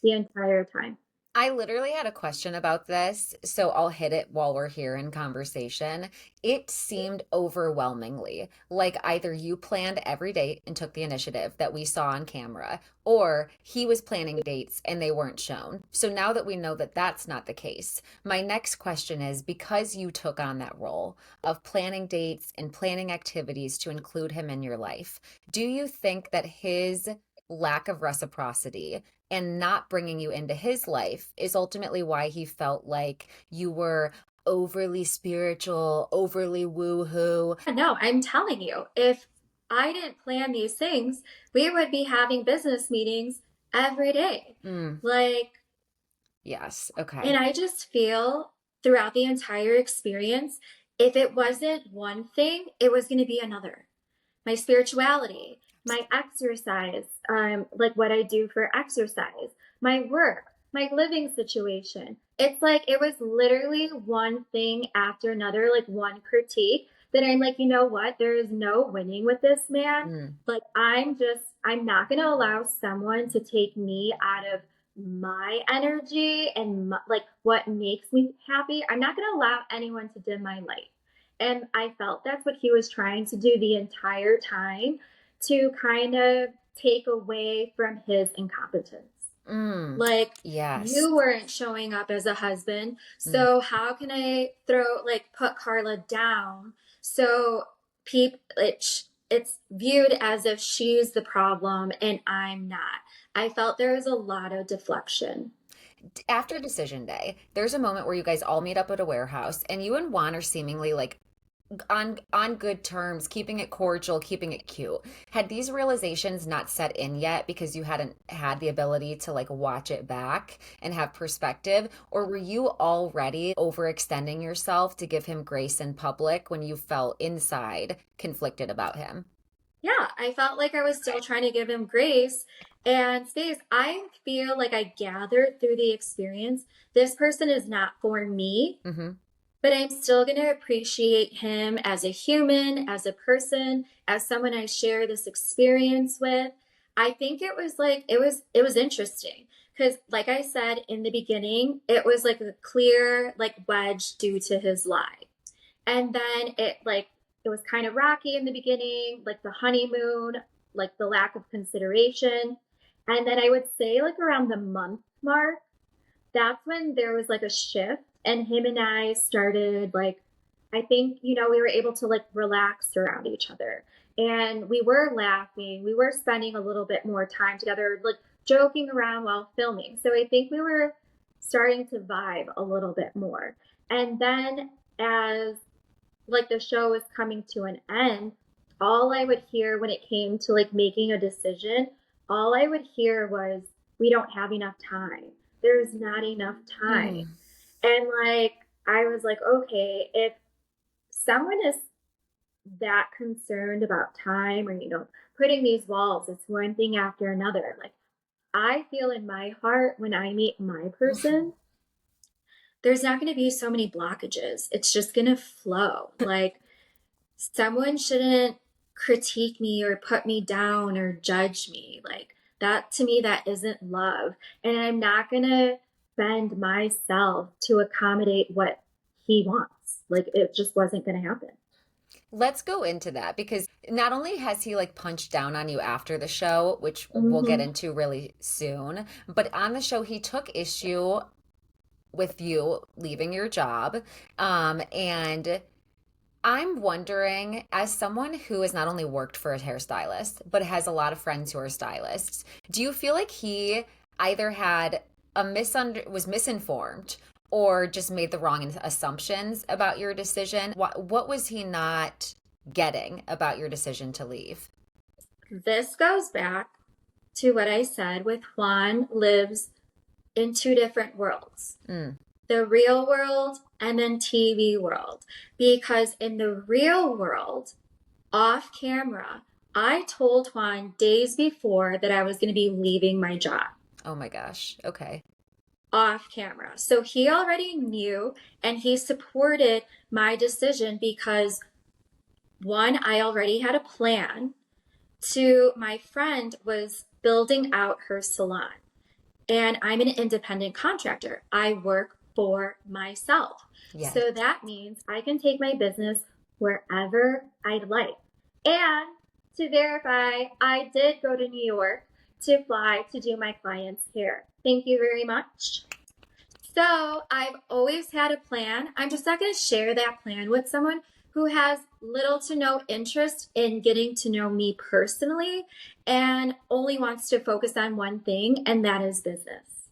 the entire time. I literally had a question about this, so I'll hit it while we're here in conversation. It seemed overwhelmingly like either you planned every date and took the initiative that we saw on camera, or he was planning dates and they weren't shown. So now that we know that that's not the case, my next question is, because you took on that role of planning dates and planning activities to include him in your life, do you think that his lack of reciprocity and not bringing you into his life is ultimately why he felt like you were overly spiritual, overly woo-hoo? No, I'm telling you, if I didn't plan these things, we would be having business meetings every day. Mm, Like, yes, okay. and I just feel throughout the entire experience, if it wasn't one thing, it was going to be another. My spirituality, my exercise, like what I do for exercise, my work, my living situation. It's like it was literally one thing after another, like one critique that I'm like, you know what? There is no winning with this man. Mm, Like, I'm not going to allow someone to take me out of my energy and like what makes me happy. I'm not going to allow anyone to dim my light. And I felt that's what he was trying to do the entire time to kind of take away from his incompetence. mm, Like, yes. you weren't showing up as a husband. Mm. So how can I put Karla down? So it's viewed as if she's the problem and I'm not. I felt there was a lot of deflection. After decision day, there's a moment where you guys all meet up at a warehouse and you and Juan are seemingly like on good terms, keeping it cordial, keeping it cute. Had these realizations not set in yet because you hadn't had the ability to like watch it back and have perspective, or were you already overextending yourself to give him grace in public when you felt inside conflicted about him? Yeah, I felt like I was still trying to give him grace and space. I feel like I gathered through the experience this person is not for me, Mm-hmm. but I'm still going to appreciate him as a human, as a person, as someone I share this experience with. I think it was like it was interesting because like I said in the beginning, it was like a clear like wedge due to his lie. And then it was kind of rocky in the beginning, like the honeymoon, like the lack of consideration. And then I would say like around the month mark, that's when there was like a shift and him and I started like I think, we were able to like relax around each other. And we were laughing. We were spending a little bit more time together, like joking around while filming. So I think we were starting to vibe a little bit more. And then as like the show was coming to an end, all I would hear when it came to like making a decision, all I would hear was, we don't have enough time. There's not enough time. Mm. And like, I was like, okay, if someone is that concerned about time or, putting these walls, it's one thing after another. Like, I feel in my heart when I meet my person, there's not going to be so many blockages. It's just going to flow. Like, someone shouldn't critique me or put me down or judge me. Like, that to me, that isn't love. And I'm not going to bend myself to accommodate what he wants. Like, it just wasn't going to happen. Let's go into that because not only has he like punched down on you after the show, which we'll get Mm-hmm. into really soon, but on the show, he took issue with you leaving your job. And I'm wondering, as someone who has not only worked for a hairstylist, but has a lot of friends who are stylists, do you feel like he either had was misinformed or just made the wrong assumptions about your decision? What was he not getting about your decision to leave? This goes back to what I said with Juan lives in two different worlds, Mm. the real world and then TV world. Because in the real world, off camera, I told Juan days before that I was going to be leaving my job Oh my gosh. Okay. off camera. So he already knew and he supported my decision because one, I already had a plan. Two, my friend was building out her salon. And I'm an independent contractor. I work for myself. Yes. So that means I can take my business wherever I'd like. And to verify, I did go to New York to fly to do my client's hair. Thank you very much. So I've always had a plan. I'm just not going to share that plan with someone who has little to no interest in getting to know me personally and only wants to focus on one thing, and that is business.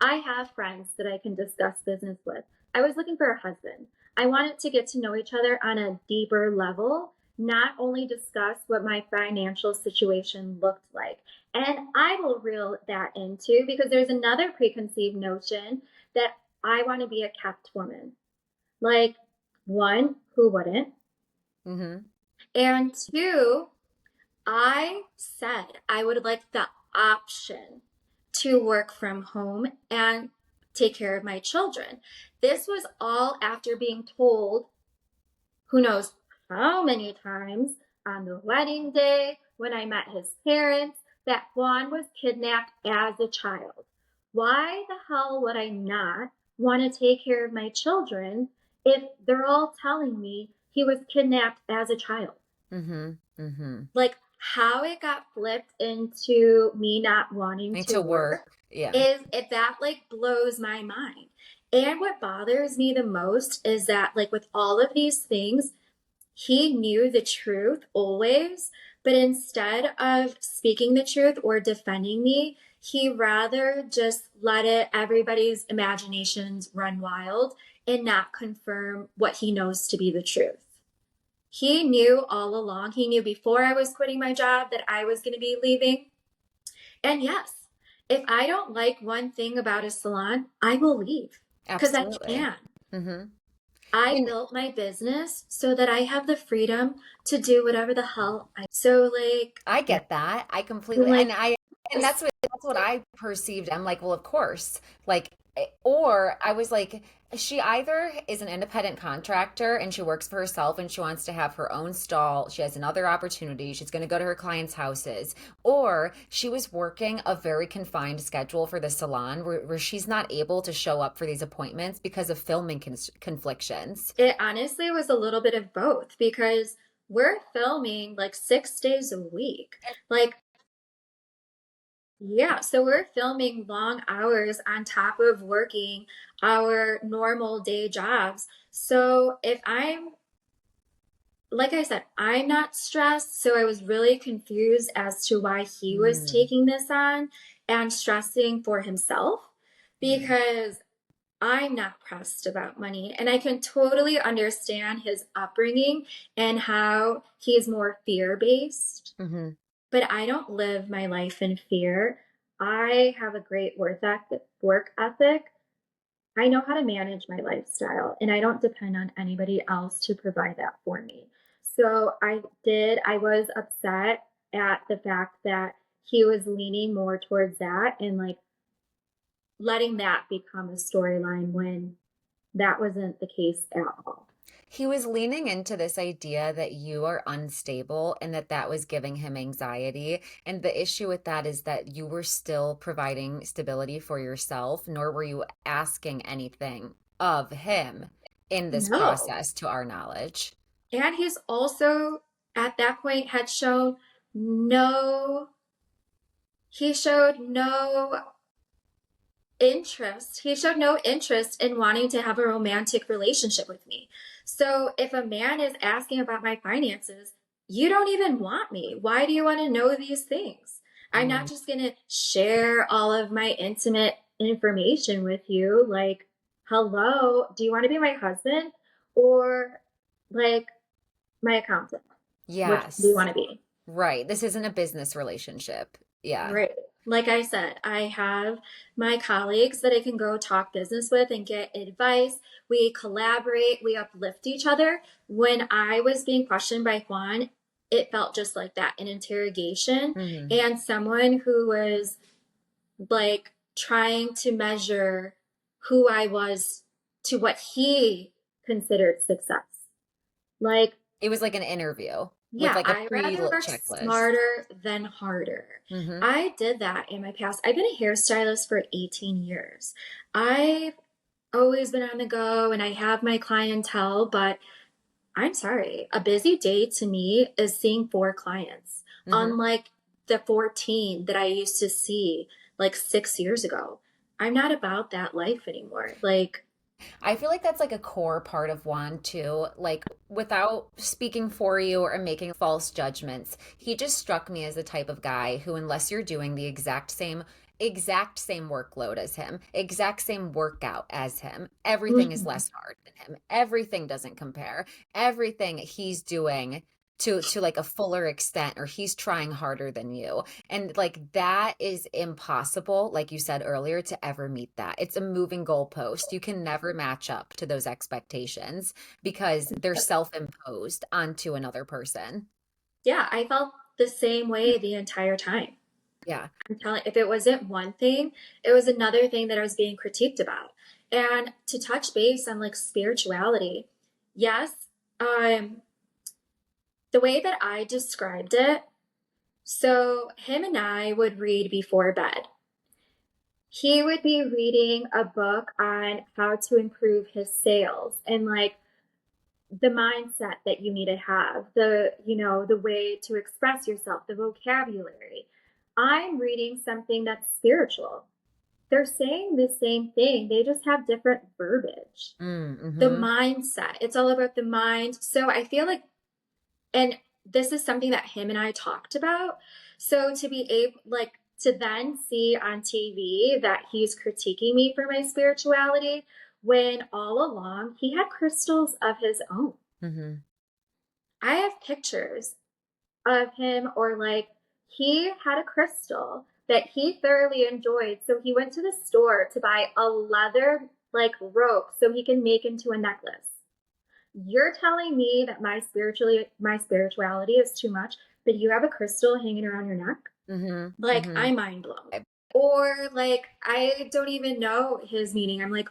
I have friends that I can discuss business with. I was looking for a husband. I wanted to get to know each other on a deeper level, not only discuss what my financial situation looked like. And I will reel that into because there's another preconceived notion that I want to be a kept woman. Like, one, who wouldn't? Mm-hmm. And two, I said I would like the option to work from home and take care of my children. This was all after being told, who knows how many times on the wedding day when I met his parents, that Juan was kidnapped as a child. Why the hell would I not want to take care of my children if they're all telling me he was kidnapped as a child? Mm-hmm. Mm-hmm. Like, how it got flipped into me not wanting Need to to work work. Yeah. is it that like blows my mind. And what bothers me the most is that like with all of these things, he knew the truth always, but instead of speaking the truth or defending me, he rather just let everybody's imaginations run wild and not confirm what he knows to be the truth. He knew all along. He knew before I was quitting my job that I was going to be leaving. And yes, if I don't like one thing about a salon, I will leave because I Absolutely. can. Mm-hmm. I And built my business so that I have the freedom to do whatever the hell I so like I yeah, get that. I completely like and that's what I perceived. I'm like, well, of course. Like or I was like she either is an independent contractor and she works for herself and she wants to have her own stall. She has another opportunity. She's going to go to her clients' houses. Or she was working a very confined schedule for the salon where she's not able to show up for these appointments because of filming conflictions. it honestly was a little bit of both because we're filming like 6 days a week. Like yeah, so we're filming long hours on top of working our normal day jobs. So if I'm, like I said, I'm not stressed. So I was really confused as to why he was Mm, taking this on and stressing for himself mm, because I'm not pressed about money. And I can totally understand his upbringing and how he is more fear based, mhm. but I don't live my life in fear. I have a great work ethic. I know how to manage my lifestyle and I don't depend on anybody else to provide that for me. So I was upset at the fact that he was leaning more towards that and like letting that become a storyline when that wasn't the case at all. He was leaning into this idea that you are unstable and that that was giving him anxiety. And the issue with that is that you were still providing stability for yourself, nor were you asking anything of him in this No. process, to our knowledge. And he's also at that point had shown no, he showed no interest. He showed no interest in wanting to have a romantic relationship with me. So if a man is asking about my finances, you don't even want me. Why do you want to know these things? I'm not Mm. just going to share all of my intimate information with you. Like, hello, do you want to be my husband or like my accountant? Which do you Yes, want to be? right. This isn't a business relationship. Yeah. Right. Like I said, I have my colleagues that I can go talk business with and get advice. We collaborate, we uplift each other. When I was being questioned by Juan, it felt just like that, an interrogation Hmm. and someone who was like trying to measure who I was to what he considered success. Like, It was like an interview with yeah, like a I rather work checklist. smarter than harder. Hmm. I did that in my past. I've been a hairstylist for 18 years. I've always been on the go and I have my clientele, but I'm sorry, a busy day to me is seeing 4 clients, Hmm. unlike the 14 that I used to see like 6 years ago. I'm not about that life anymore. Like, I feel like that's like a core part of Juan too. Like without speaking for you or making false judgments, he just struck me as the type of guy who, unless you're doing the exact same workload as him, exact same workout as him, everything is mhm. less hard than him. Everything doesn't compare. Everything he's doing to like a fuller extent, or he's trying harder than you. And like that is impossible, like you said earlier, to ever meet that. It's a moving goalpost. You can never match up to those expectations because they're self-imposed onto another person. Yeah, I felt the same way the entire time. Yeah. I'm telling, if it wasn't one thing, it was another thing that I was being critiqued about. And to touch base on like spirituality, yes, um, the way that I described it, so him and I would read before bed. He would be reading a book on how to improve his sales and like the mindset that you need to have, the way to express yourself, the vocabulary. I'm reading something that's spiritual. They're saying the same thing, they just have different verbiage. The Mm-hmm. mindset, it's all about the mind. So I feel like, and this is something that him and I talked about. So to be able, like, to then see on TV that he's critiquing me for my spirituality when all along he had crystals of his own. Mm-hmm. I have pictures of him, or like he had a crystal that he thoroughly enjoyed. So he went to the store to buy a leather like rope so he can make into a necklace. You're telling me that my spirituality is too much, but you have a crystal hanging around your neck? Mm-hmm. Like Mm-hmm. I'm mind blown. Or like I don't even know his meaning. I'm like,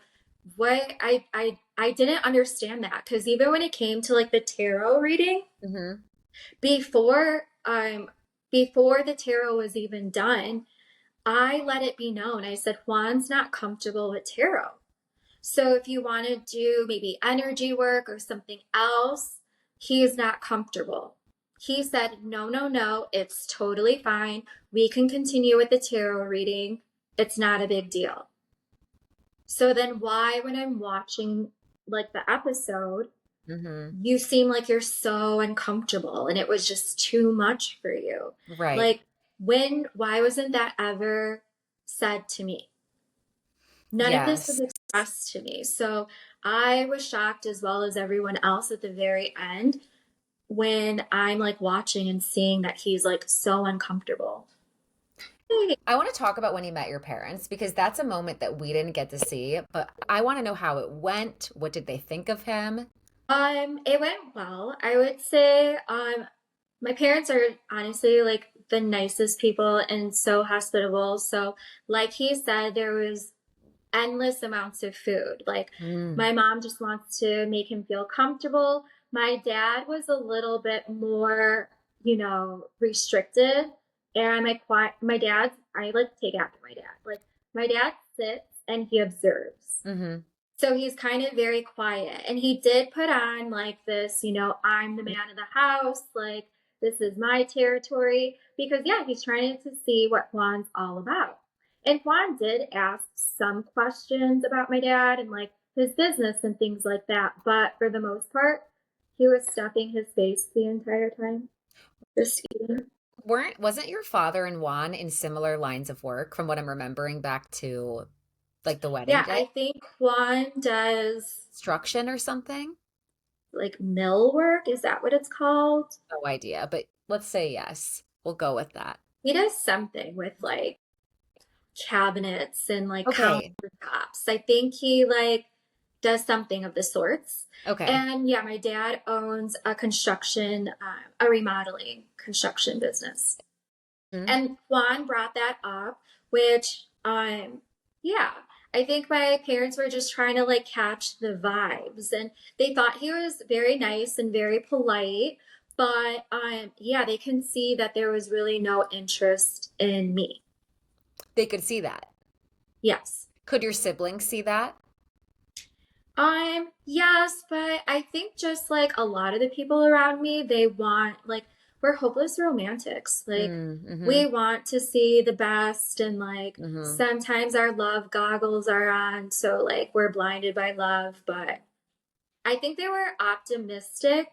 what? I didn't understand that because even when it came to like the tarot reading, Mm-hmm. before before the tarot was even done, I let it be known. I said Juan's not comfortable with tarot. So if you want to do maybe energy work or something else, he is not comfortable. He said, no, no, no, it's totally fine. We can continue with the tarot reading. It's not a big deal. So then why, when I'm watching like the episode, Mm-hmm. you seem like you're so uncomfortable and it was just too much for you. Right. Like, why wasn't that ever said to me? None of this was Yes. expressed to me. So I was shocked as well as everyone else at the very end when I'm like watching and seeing that he's like so uncomfortable. I want to talk about when you met your parents because that's a moment that we didn't get to see, but I want to know how it went. What did they think of him? It went well. I would say, my parents are honestly like the nicest people and so hospitable. So, like he said, there was endless amounts of food. Like Mm, my mom just wants to make him feel comfortable. My dad was a little bit more, restricted. And my dad, I like to take after my dad. Like my dad sits and he observes. hmm. So he's kind of very quiet. And he did put on like this, I'm the man of the house, like this is my territory. Because, yeah, he's trying to see what Juan's all about. And Juan did ask some questions about my dad and like his business and things like that. But for the most part, he was stuffing his face the entire time, just eating. Wasn't your father and Juan in similar lines of work from what I'm remembering back to like the wedding Yeah, day? I think Juan does Construction or something? like mill work. Is that what it's called? No idea, but let's say yes. We'll go with that. He does something with like cabinets and like Okay. countertops. I think he like does something of the sorts. Okay. And yeah, my dad owns a remodeling construction business. Hmm. And Juan brought that up, which, yeah, I think my parents were just trying to like catch the vibes, and they thought he was very nice and very polite. But yeah, they can see that there was really no interest in me. They could see that. Yes. Could your siblings see that? Yes, but I think just like a lot of the people around me, they want like we're hopeless romantics. Like Mm-hmm. we want to see the best and like Mm-hmm. sometimes our love goggles are on, so like we're blinded by love, but I think they were optimistic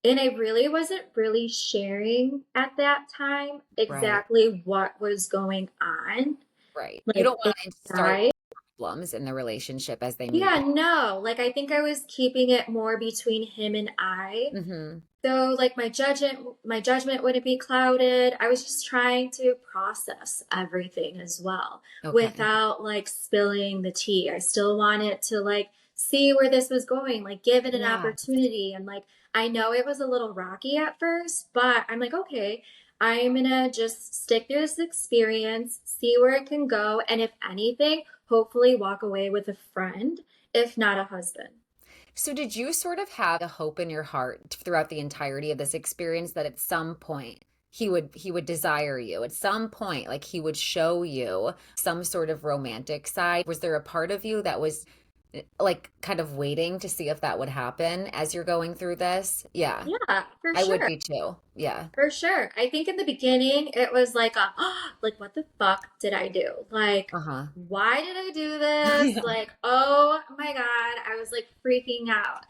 and I really wasn't really sharing at that time Right. exactly what was going on Right. You like don't want to start inside. problems in the relationship as they meet. Yeah, no. Like I think I was keeping it more between him and I. Mm-hmm. So like my judgment wouldn't be clouded. I was just trying to process everything as well Okay. without like spilling the tea. I still wanted to like see where this was going, like give it an Yeah. opportunity and like I know it was a little rocky at first, but I'm like, okay, I'm gonna just stick through this experience, see where it can go, and if anything, hopefully walk away with a friend, if not a husband. So did you sort of have a hope in your heart throughout the entirety of this experience that at some point he would desire you? At some point, like he would show you some sort of romantic side? Was there a part of you that was like kind of waiting to see if that would happen as you're going through this? Yeah, Yeah, for I would sure. be too. Yeah. For sure. I think in the beginning it was like like what the fuck did I do? Like Uh-huh. why did I do this? Yeah. Like, oh my God, I was like freaking out.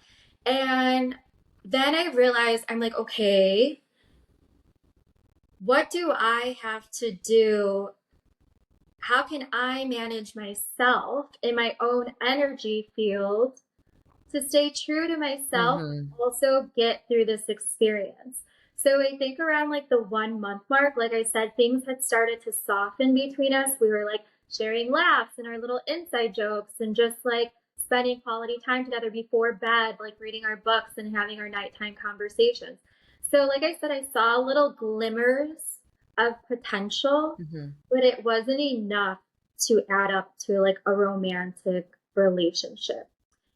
And then I realized I'm like, okay, what do I have to do? How can I manage myself in my own energy field to stay true to myself, Mm-hmm. also get through this experience? So I think around like the 1 month mark, like I said, things had started to soften between us. We were like sharing laughs and our little inside jokes and just like spending quality time together before bed, like reading our books and having our nighttime conversations. So, like I said, I saw little glimmers of potential, Mm-hmm. but it wasn't enough to add up to like a romantic relationship.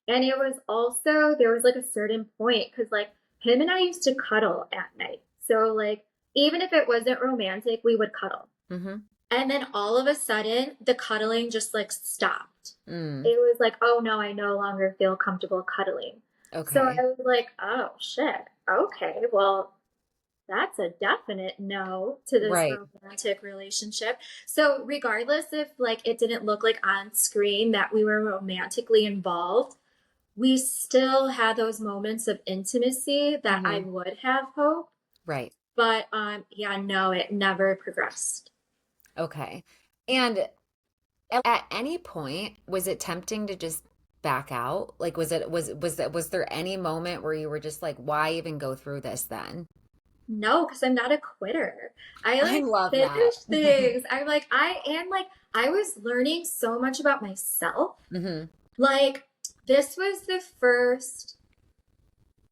And it was also, there was like a certain point because like him and I used to cuddle at night. So, like, even if it wasn't romantic, we would cuddle. Mm-hmm. And then all of a sudden, the cuddling just like stopped. Mm. It was like, oh no, I no longer feel comfortable cuddling. So I Okay. was like, oh shit. Okay, well, that's a definite no to this Right. romantic relationship. So regardless if like it didn't look like on screen that we were romantically involved, we still had those moments of intimacy that I Mm-hmm. would have hope. Right. But yeah, no, it never progressed. Okay. And at any point, was it tempting to just back out? Like, was there any moment where you were just like, why even go through this then? no, because I'm not a quitter. I I like love that. finish things. I'm like, I am like, I was learning so much about myself. Hmm. Like, this was the first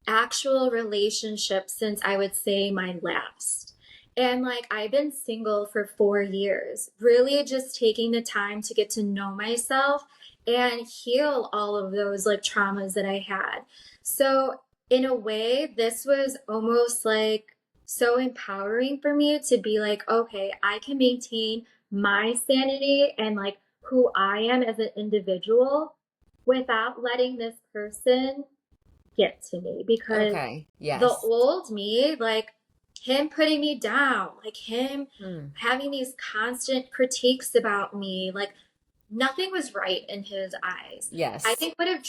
actual relationship since I would say my last. And like, I've been single for 4 years, really just taking the time to get to know myself and heal all of those like traumas that I had. So, in a way, this was almost like so empowering for me to be like, okay, I can maintain my sanity and like who I am as an individual without letting this person get to me, because Okay. the Yes. old me, like him putting me down, like him Mm. having these constant critiques about me, like nothing was right in his eyes. I Yes. think would have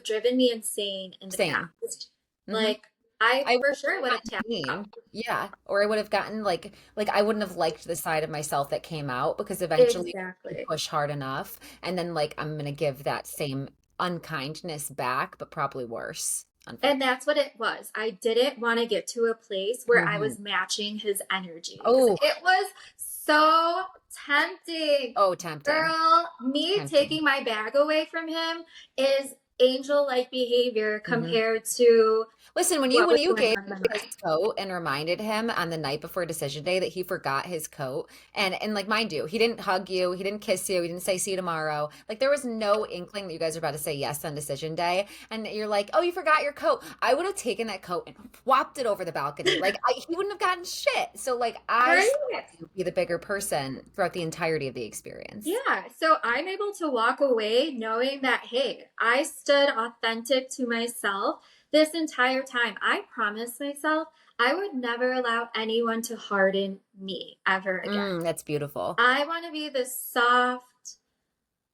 driven me insane in the Same. past. Hmm. Like I I for would sure would have have tapped gotten out. mean. Yeah. Or I would have gotten like I wouldn't have liked the side of myself that came out because eventually you Exactly. push hard enough and then like I'm gonna give that same unkindness back, but probably worse, And unfortunately. that's what it was. I didn't want to get to a place where I Hmm. was matching his energy because Oh, it was so tempting. oh, tempting. Girl, me Tempting. taking my bag away from him is angel like behavior Hmm. compared to Listen, when you what when was you going gave on in my his mind. coat and reminded him on the night before decision day that he forgot his coat, and like mind you, he didn't hug you, he didn't kiss you, he didn't say see you tomorrow. Like there was no inkling that you guys are about to say yes on decision day, and you're like, oh, you forgot your coat. I would have taken that coat and whopped it over the balcony. Like he wouldn't have gotten shit. So like I Right? saw you be the bigger person throughout the entirety of the experience. Yeah. So I'm able to walk away knowing that, hey, I stood authentic to myself this entire time. I promised myself I would never allow anyone to harden me ever again. That's beautiful. I want to be the soft,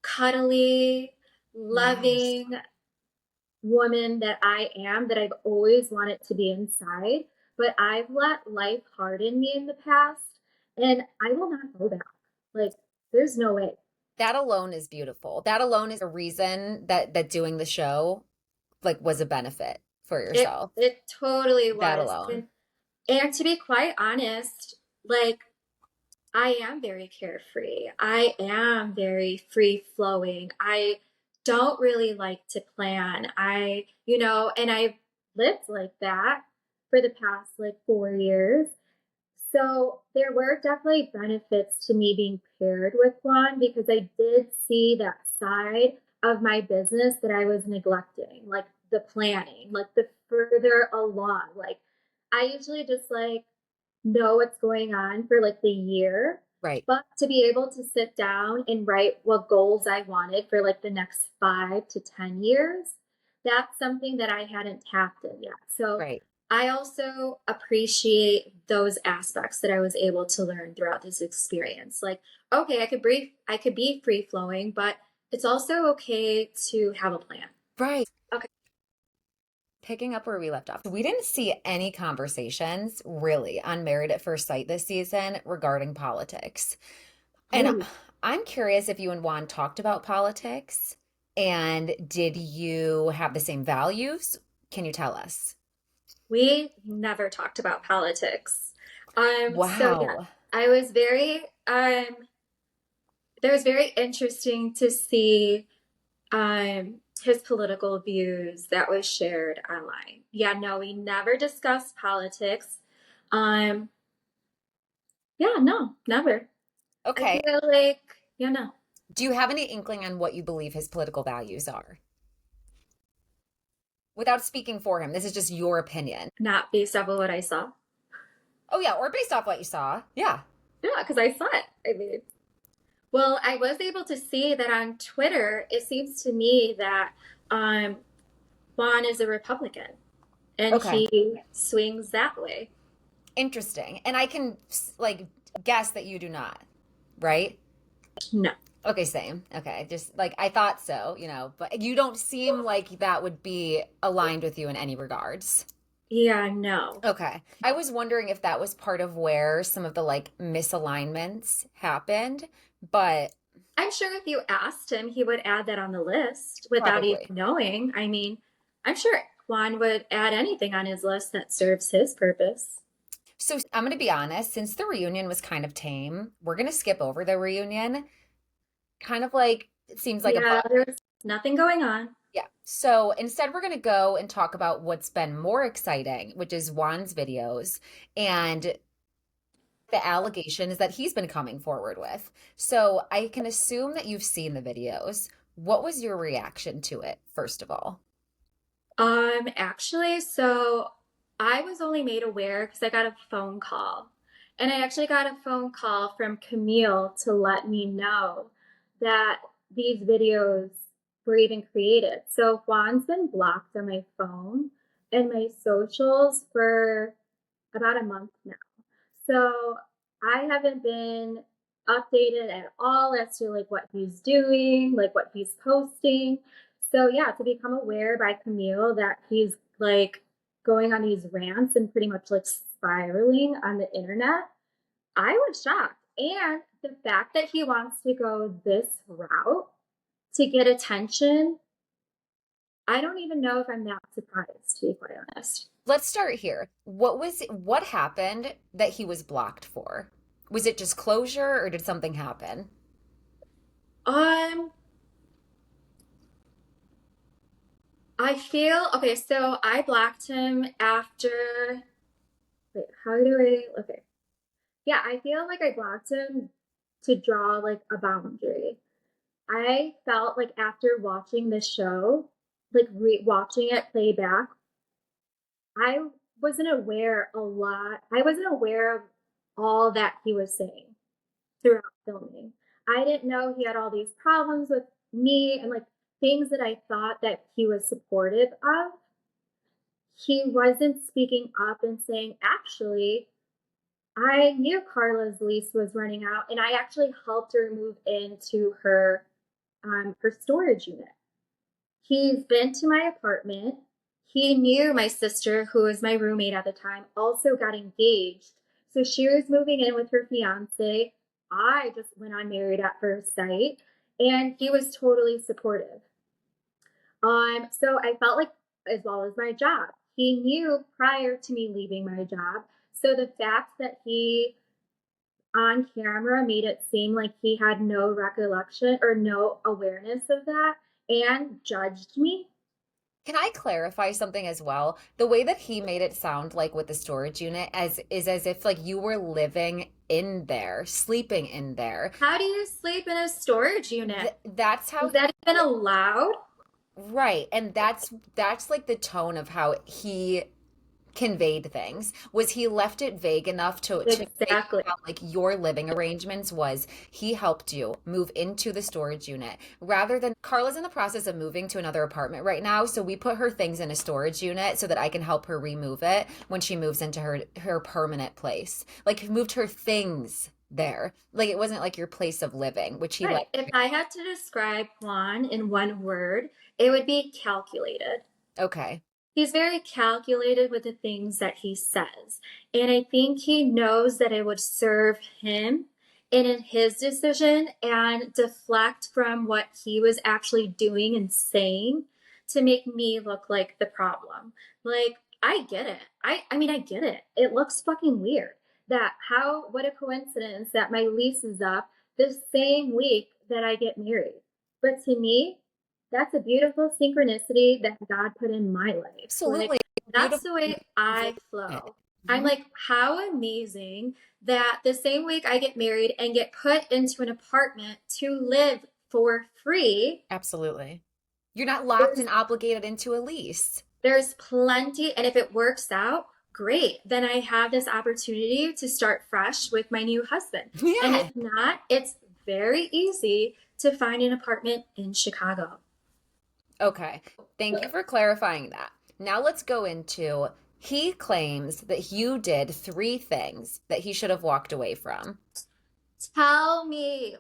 cuddly, Yes. loving woman that I am, that I've always wanted to be inside. But I've let life harden me in the past, and I will not go back. Like, there's no way. That alone is beautiful. That alone is a reason that doing the show like was a benefit for yourself. It totally That was. alone. And to be quite honest, like I am very carefree. I am very free flowing. I don't really like to plan. And I've lived like that for the past like 4 years. So there were definitely benefits to me being paired with Juan, because I did see that side of my business that I was neglecting, like the planning, like the further along. Like I usually just like know what's going on for like the year, Right. but to be able to sit down and write what goals I wanted for like the next 5 to 10 years, that's something that I hadn't tapped in yet. So Right. I also appreciate those aspects that I was able to learn throughout this experience. Like, okay, I could be free flowing, but it's also okay to have a plan. Right. Okay. Picking up where we left off. We didn't see any conversations really on Married at First Sight this season regarding politics. And Oh, I'm curious if you and Juan talked about politics and did you have the same values? Can you tell us? we never talked about politics. So yeah, Wow. I was very that was very interesting to see his political views that was shared online. Yeah, no, we never discussed politics. Um, yeah, no, never. I Okay. feel like, no, Do you have any inkling on what you believe his political values are? Without speaking for him, this is just your opinion. not based off of what I saw. Oh, yeah, or based off what you saw. Yeah. Yeah, because I saw it. I mean, well, I was able to see that on Twitter. It seems to me that um, Juan is a Republican, and Okay. he swings that way. Interesting. And I can like guess that you do not, right? No. Okay, same. Okay, just like I thought so, but you don't seem like that would be aligned with you in any regards. Yeah, no. Okay. I was wondering if that was part of where some of the like misalignments happened, but I'm sure if you asked him, he would add that on the list without even probably. knowing. I mean, I'm sure. Juan would add anything on his list that serves his purpose. So I'm going to be honest, since the reunion was kind of tame, we're going to skip over the reunion. Kind of like it seems like a Yeah, there's nothing going on. yeah. So instead, we're going to go and talk about what's been more exciting, which is Juan's videos and the allegations that he's been coming forward with. So I can assume that you've seen the videos. What was your reaction to it, first of all? Actually, so I was only made aware because I got a phone call. And I actually got a phone call from Camille to let me know that these videos were even created. So Juan's been blocked on my phone and my socials for about a month now. So I haven't been updated at all as to like what he's doing, like what he's posting. So yeah, to become aware by Camille that he's like going on these rants and pretty much like spiraling on the internet, I was shocked. And the fact that he wants to go this route to get attention, I don't even know if I'm that surprised, to be quite honest. Let's start here. What happened that he was blocked for? Was it just closure or did something happen? Um, I feel okay, so I blocked him after wait, how do I okay. Yeah, I feel like I blocked him to draw like a boundary. I felt like after watching the show, like watching it play back, I I wasn't aware of all that he was saying throughout filming. I didn't know he had all these problems with me and like things that I thought that he was supportive of. He wasn't speaking up and saying, actually, I knew Karla's lease was running out and I actually helped her move into her storage unit. He's been to my apartment. He knew my sister, who was my roommate at the time, also got engaged. So she was moving in with her fiance. I just went on Married at First Sight, and he was totally supportive. So I felt like, as well as my job, he knew prior to me leaving my job. So the fact that he on camera made it seem like he had no recollection or no awareness of that and judged me. Can I clarify something as well? The way that he made it sound like with the storage unit as if like you were living in there, sleeping in there. How do you sleep in a storage unit? That's how Is that even allowed? right. And that's like the tone of how he conveyed things. Was he left it vague enough to make it Exactly. sound like your living arrangements was he helped you move into the storage unit rather than Carla's in the process of moving to another apartment right now, so we put her things in a storage unit so that I can help her remove it when she moves into her permanent place. Like he moved her things there. Like it wasn't like your place of living, which he let. Right. If I had to describe Juan in one word, it would be calculated. Okay. He's very calculated with the things that he says. And I think he knows that it would serve him and in his decision and deflect from what he was actually doing and saying to make me look like the problem. Like, I get it. I mean, I get it. It looks fucking weird that what a coincidence that my lease is up the same week that I get married. But to me, that's a beautiful synchronicity that God put in my life. Like, Absolutely. that's Beautiful. the way I flow. I'm Mhm. like, how amazing that the same week I get married and get put into an apartment to live for free, Absolutely. You're not locked there's and obligated into a lease. there's plenty, and if it works out, great. Then I have this opportunity to start fresh with my new husband. And Yeah. if not, it's very easy to find an apartment in Chicago. Okay. Thank you for clarifying that. Now let's go into he claims that you did three things that he should have walked away from. Tell me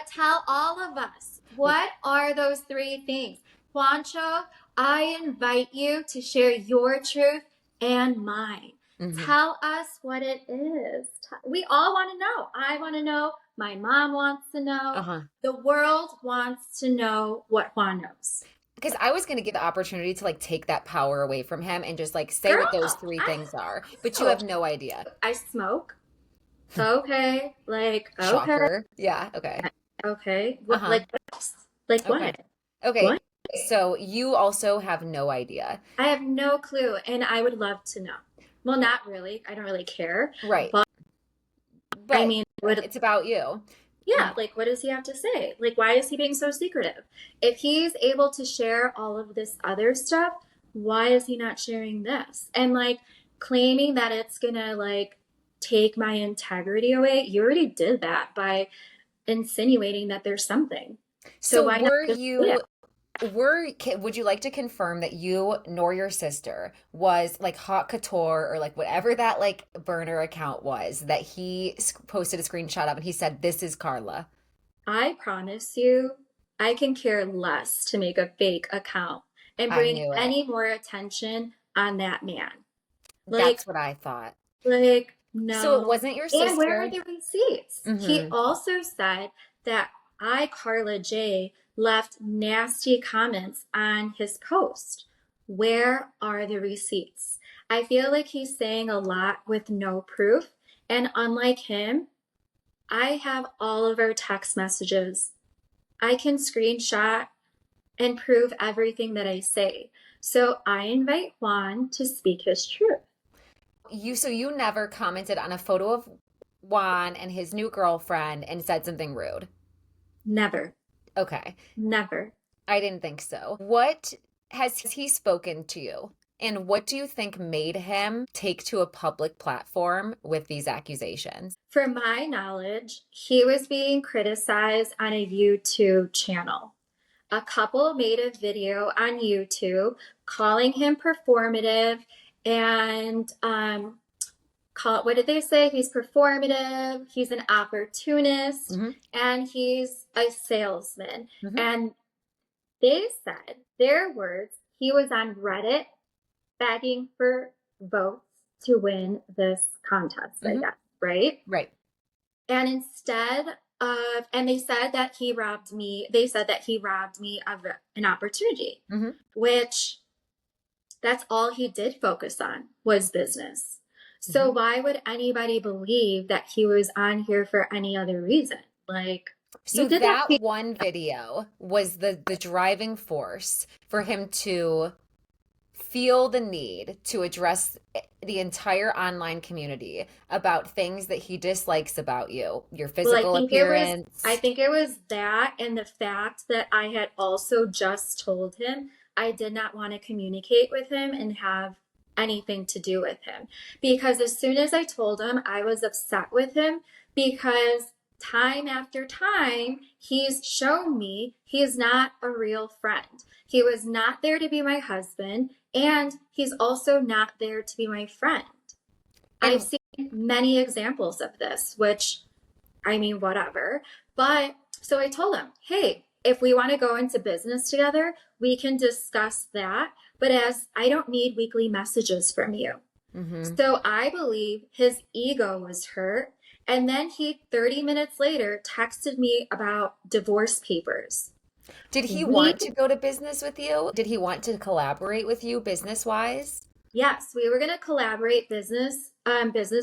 tell all of us, what are those three things? Juancho, I invite you to share your truth and mine. Hmm. Tell us what it is. We all want to know. I want to know. My mom wants to know. Uh-huh. The world wants to know what Juan knows. because I was going to give the opportunity to like take that power away from him and just like say Girl, what those three I things are, but you smoke. have no idea. I smoke. Okay. Like, okay. Shocker. Yeah. Okay. Okay. What, Uh-huh. like, what else? Like, Okay. what? Okay. What? So you also have no idea. I have no clue, and I would love to know. Well, not really. I don't really care. Right. But I But mean, would it's about you. yeah, like, what does he have to say? Like, why is he being so secretive? If he's able to share all of this other stuff, why is he not sharing this? And like claiming that it's gonna like take my integrity away, you already did that by insinuating that there's something. So So why not were just say it? you would you like to confirm that you nor your sister was like hot couture or like whatever that like burner account was that he posted a screenshot of and he said this is Karla? I promise you, I can care less to make a fake account and I bring knew it. any more attention on that man. Like, That's what I thought. So it no. wasn't your And where are sister? the receipts? He Mm-hmm. also said that Carla J, left nasty comments on his post. Where are the receipts? I feel like he's saying a lot with no proof. And unlike him, I have all of our text messages. I can screenshot and prove everything that I say. So I invite Juan to speak his truth. So you never commented on a photo of Juan and his new girlfriend and said something rude. Never, Okay. never. I didn't think so. What has he spoken to you? And what do you think made him take to a public platform with these accusations? From my knowledge, he was being criticized on a YouTube channel. A couple made a video on YouTube calling him performative and what did they say? He's performative, he's an opportunist, Hmm. and he's a salesman. Hmm. And they said, their words, he was on Reddit begging for votes to win this contest, I Hmm. guess, right? Right. And and they said that he robbed me of an opportunity, Hmm. which that's all he did focus on was business. So Hmm. why would anybody believe that he was on here for any other reason? Like, you So did that. that one video was the driving force for him to feel the need to address the entire online community about things that he dislikes about you, your Well, physical I appearance. think it was that and the fact that I had also just told him I did not want to communicate with him and have anything to do with him. Because as soon as I told him, I was upset with him because time after time, he's shown me he's not a real friend. He was not there to be my husband, and he's also not there to be my friend. I've And seen many examples of this, which I mean, whatever. But so I told him, hey, if we want to go into business together, we can discuss that. But as I don't need weekly messages from you. mhm. So I believe his ego was hurt. And then he, 30 minutes later, texted me about divorce papers. Did he We, want to go to business with you? Did he want to collaborate with you business wise? yes, we were going to collaborate business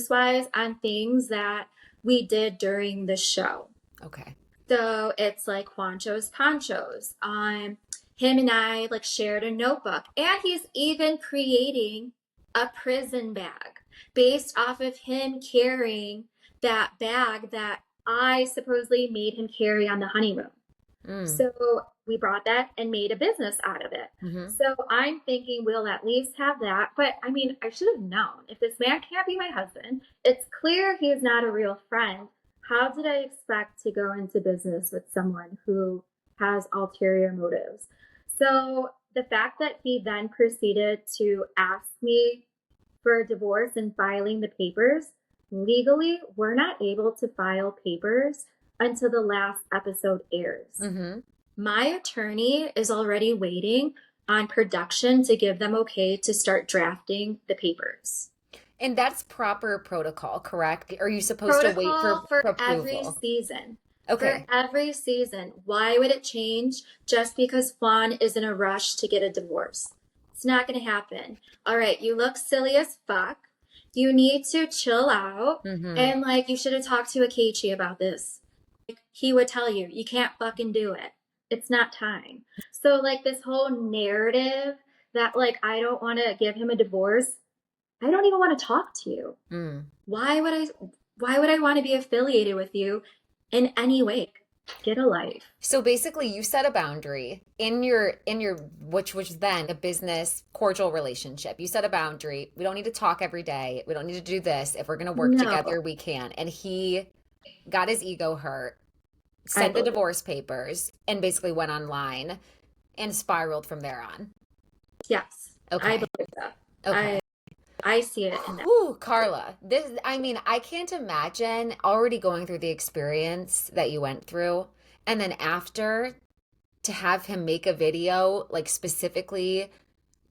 wise on things that we did during the show. Okay. So it's like Juancho's Ponchos. Him and I like shared a notebook, and he's even creating a prison bag based off of him carrying that bag that I supposedly made him carry on the honeymoon. Mm. So we brought that and made a business out of it. Hmm. So I'm thinking we'll at least have that. But I mean, I should have known if this man can't be my husband, it's clear he's not a real friend. How did I expect to go into business with someone who has ulterior motives? So the fact that he then proceeded to ask me for a divorce and filing the papers, legally, we're not able to file papers until the last episode airs. Hmm. My attorney is already waiting on production to give them okay to start drafting the papers. And that's proper protocol, correct? Are you supposed to wait Protocol for for every approval? season. For Okay. every season. Why would it change just because Juan is in a rush to get a divorce? It's not going to happen. All right, you look silly as fuck. You need to chill out. Mm-hmm. And like, you should have talked to Akechi about this. He would tell you, you can't fucking do it. It's not time. So, like, this whole narrative that, like, I don't want to give him a divorce, I don't even want to talk to you. Mm. Why would I why would I want to be affiliated with you in any way? Get a life. So basically you set a boundary in your which was then a business cordial relationship. You set a boundary. We don't need to talk every day. We don't need to do this. If we're going to work No, together, we can. And he got his ego hurt, I sent the believe. divorce papers, and basically went online and spiraled from there on. Yes, I Okay. believe that. Okay. I I see it in that. Whew, Karla, this, I mean, I can't imagine already going through the experience that you went through. And then after, to have him make a video, like specifically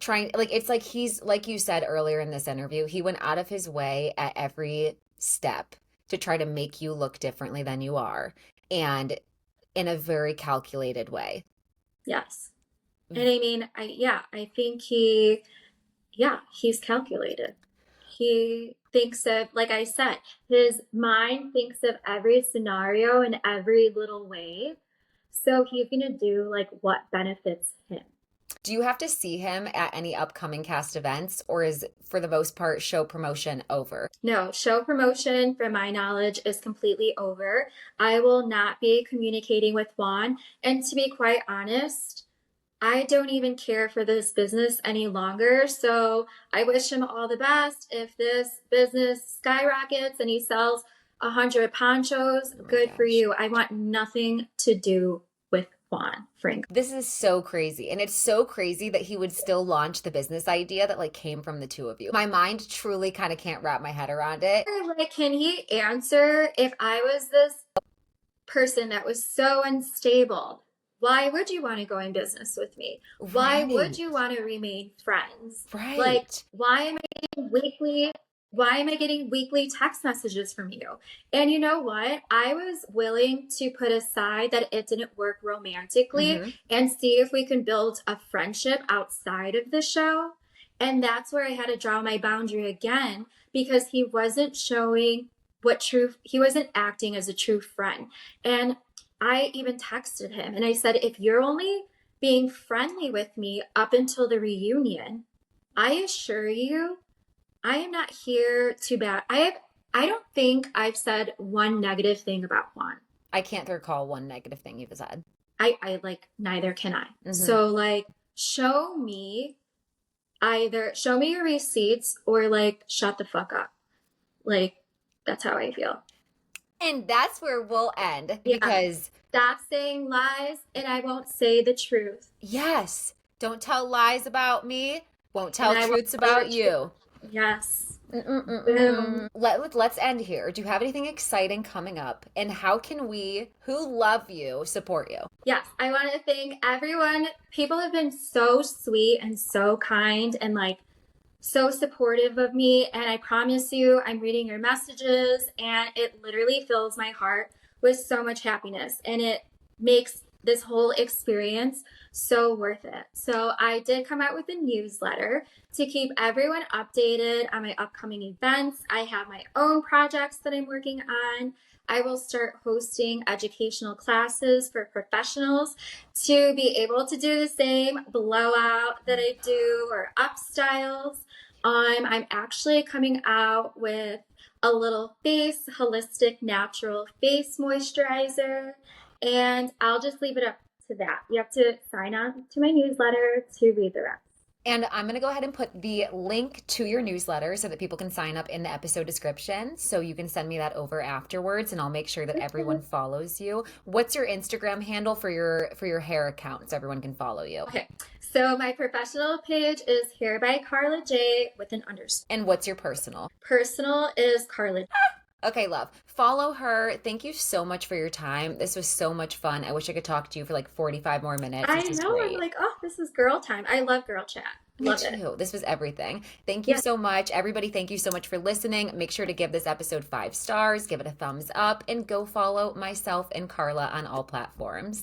trying, like, it's like he's, like you said earlier in this interview, he went out of his way at every step to try to make you look differently than you are. And in a very calculated way. Yes. And I mean, I think he's calculated. He thinks of, like I said, his mind thinks of every scenario in every little way. So he's going to do like what benefits him. Do you have to see him at any upcoming cast events, or is, for the most part, show promotion over? No, show promotion, from my knowledge, is completely over. I will not be communicating with Juan. And to be quite honest, I don't even care for this business any longer. So I wish him all the best. If this business skyrockets and he sells 100 ponchos, Oh my good for gosh. you. I want nothing to do with Juan, frankly. This is so crazy. And it's so crazy that he would still launch the business idea that like came from the two of you. My mind truly kind of can't wrap my head around it. Like, can he answer, if I was this person that was so unstable, why would you want to go in business with me? Why would Right. you want to remain friends? Like, Right. why am I getting weekly text messages from you? And you know what? I was willing to put aside that it didn't work romantically Mm-hmm. and see if we can build a friendship outside of the show. And that's where I had to draw my boundary again, because he wasn't showing he wasn't acting as a true friend. And I even texted him and I said, if you're only being friendly with me up until the reunion, I assure you, I am not here to bat. I don't think I've said one negative thing about Juan. I can't recall one negative thing you've said. I like, neither can I. Mm-hmm. So like, show me show me your receipts, or like shut the fuck up. Like, that's how I feel. And that's where we'll end Yeah. because, Stop saying lies and I won't say the truth. yes, don't tell lies about me, won't And tell I won't truths say about the truth. you. Yes. Boom. Let's end here. Do you have anything exciting coming up? And how can we, who love you, support you? Yes, I want to thank everyone. People have been so sweet and so kind and like so supportive of me. And I promise you, I'm reading your messages and it literally fills my heart with so much happiness. And it makes this whole experience so worth it. So I did come out with a newsletter to keep everyone updated on my upcoming events. I have my own projects that I'm working on. I will start hosting educational classes for professionals to be able to do the same blowout that I do, or upstyles. I'm actually coming out with a little face holistic natural face moisturizer, and I'll just leave it up to that. You have to sign on to my newsletter to read the rest. And I'm going to go ahead and put the link to your newsletter so that people can sign up in the episode description. So you can send me that over afterwards and I'll make sure that everyone follows you. What's your Instagram handle for your hair account so everyone can follow you? Okay, so my professional page is Hair by Karla J with an underscore. And what's your personal? Personal is Karla. Okay, love. Follow her. Thank you so much for your time. This was so much fun. I wish I could talk to you for like 45 more minutes. I This is know. I'm great. like, oh, this is girl time. I love girl chat. Me Love it. too. This was everything. Thank you Yeah. so much. Everybody, thank you so much for listening. Make sure to give this episode 5 stars, give it a thumbs up, and go follow myself and Karla on all platforms.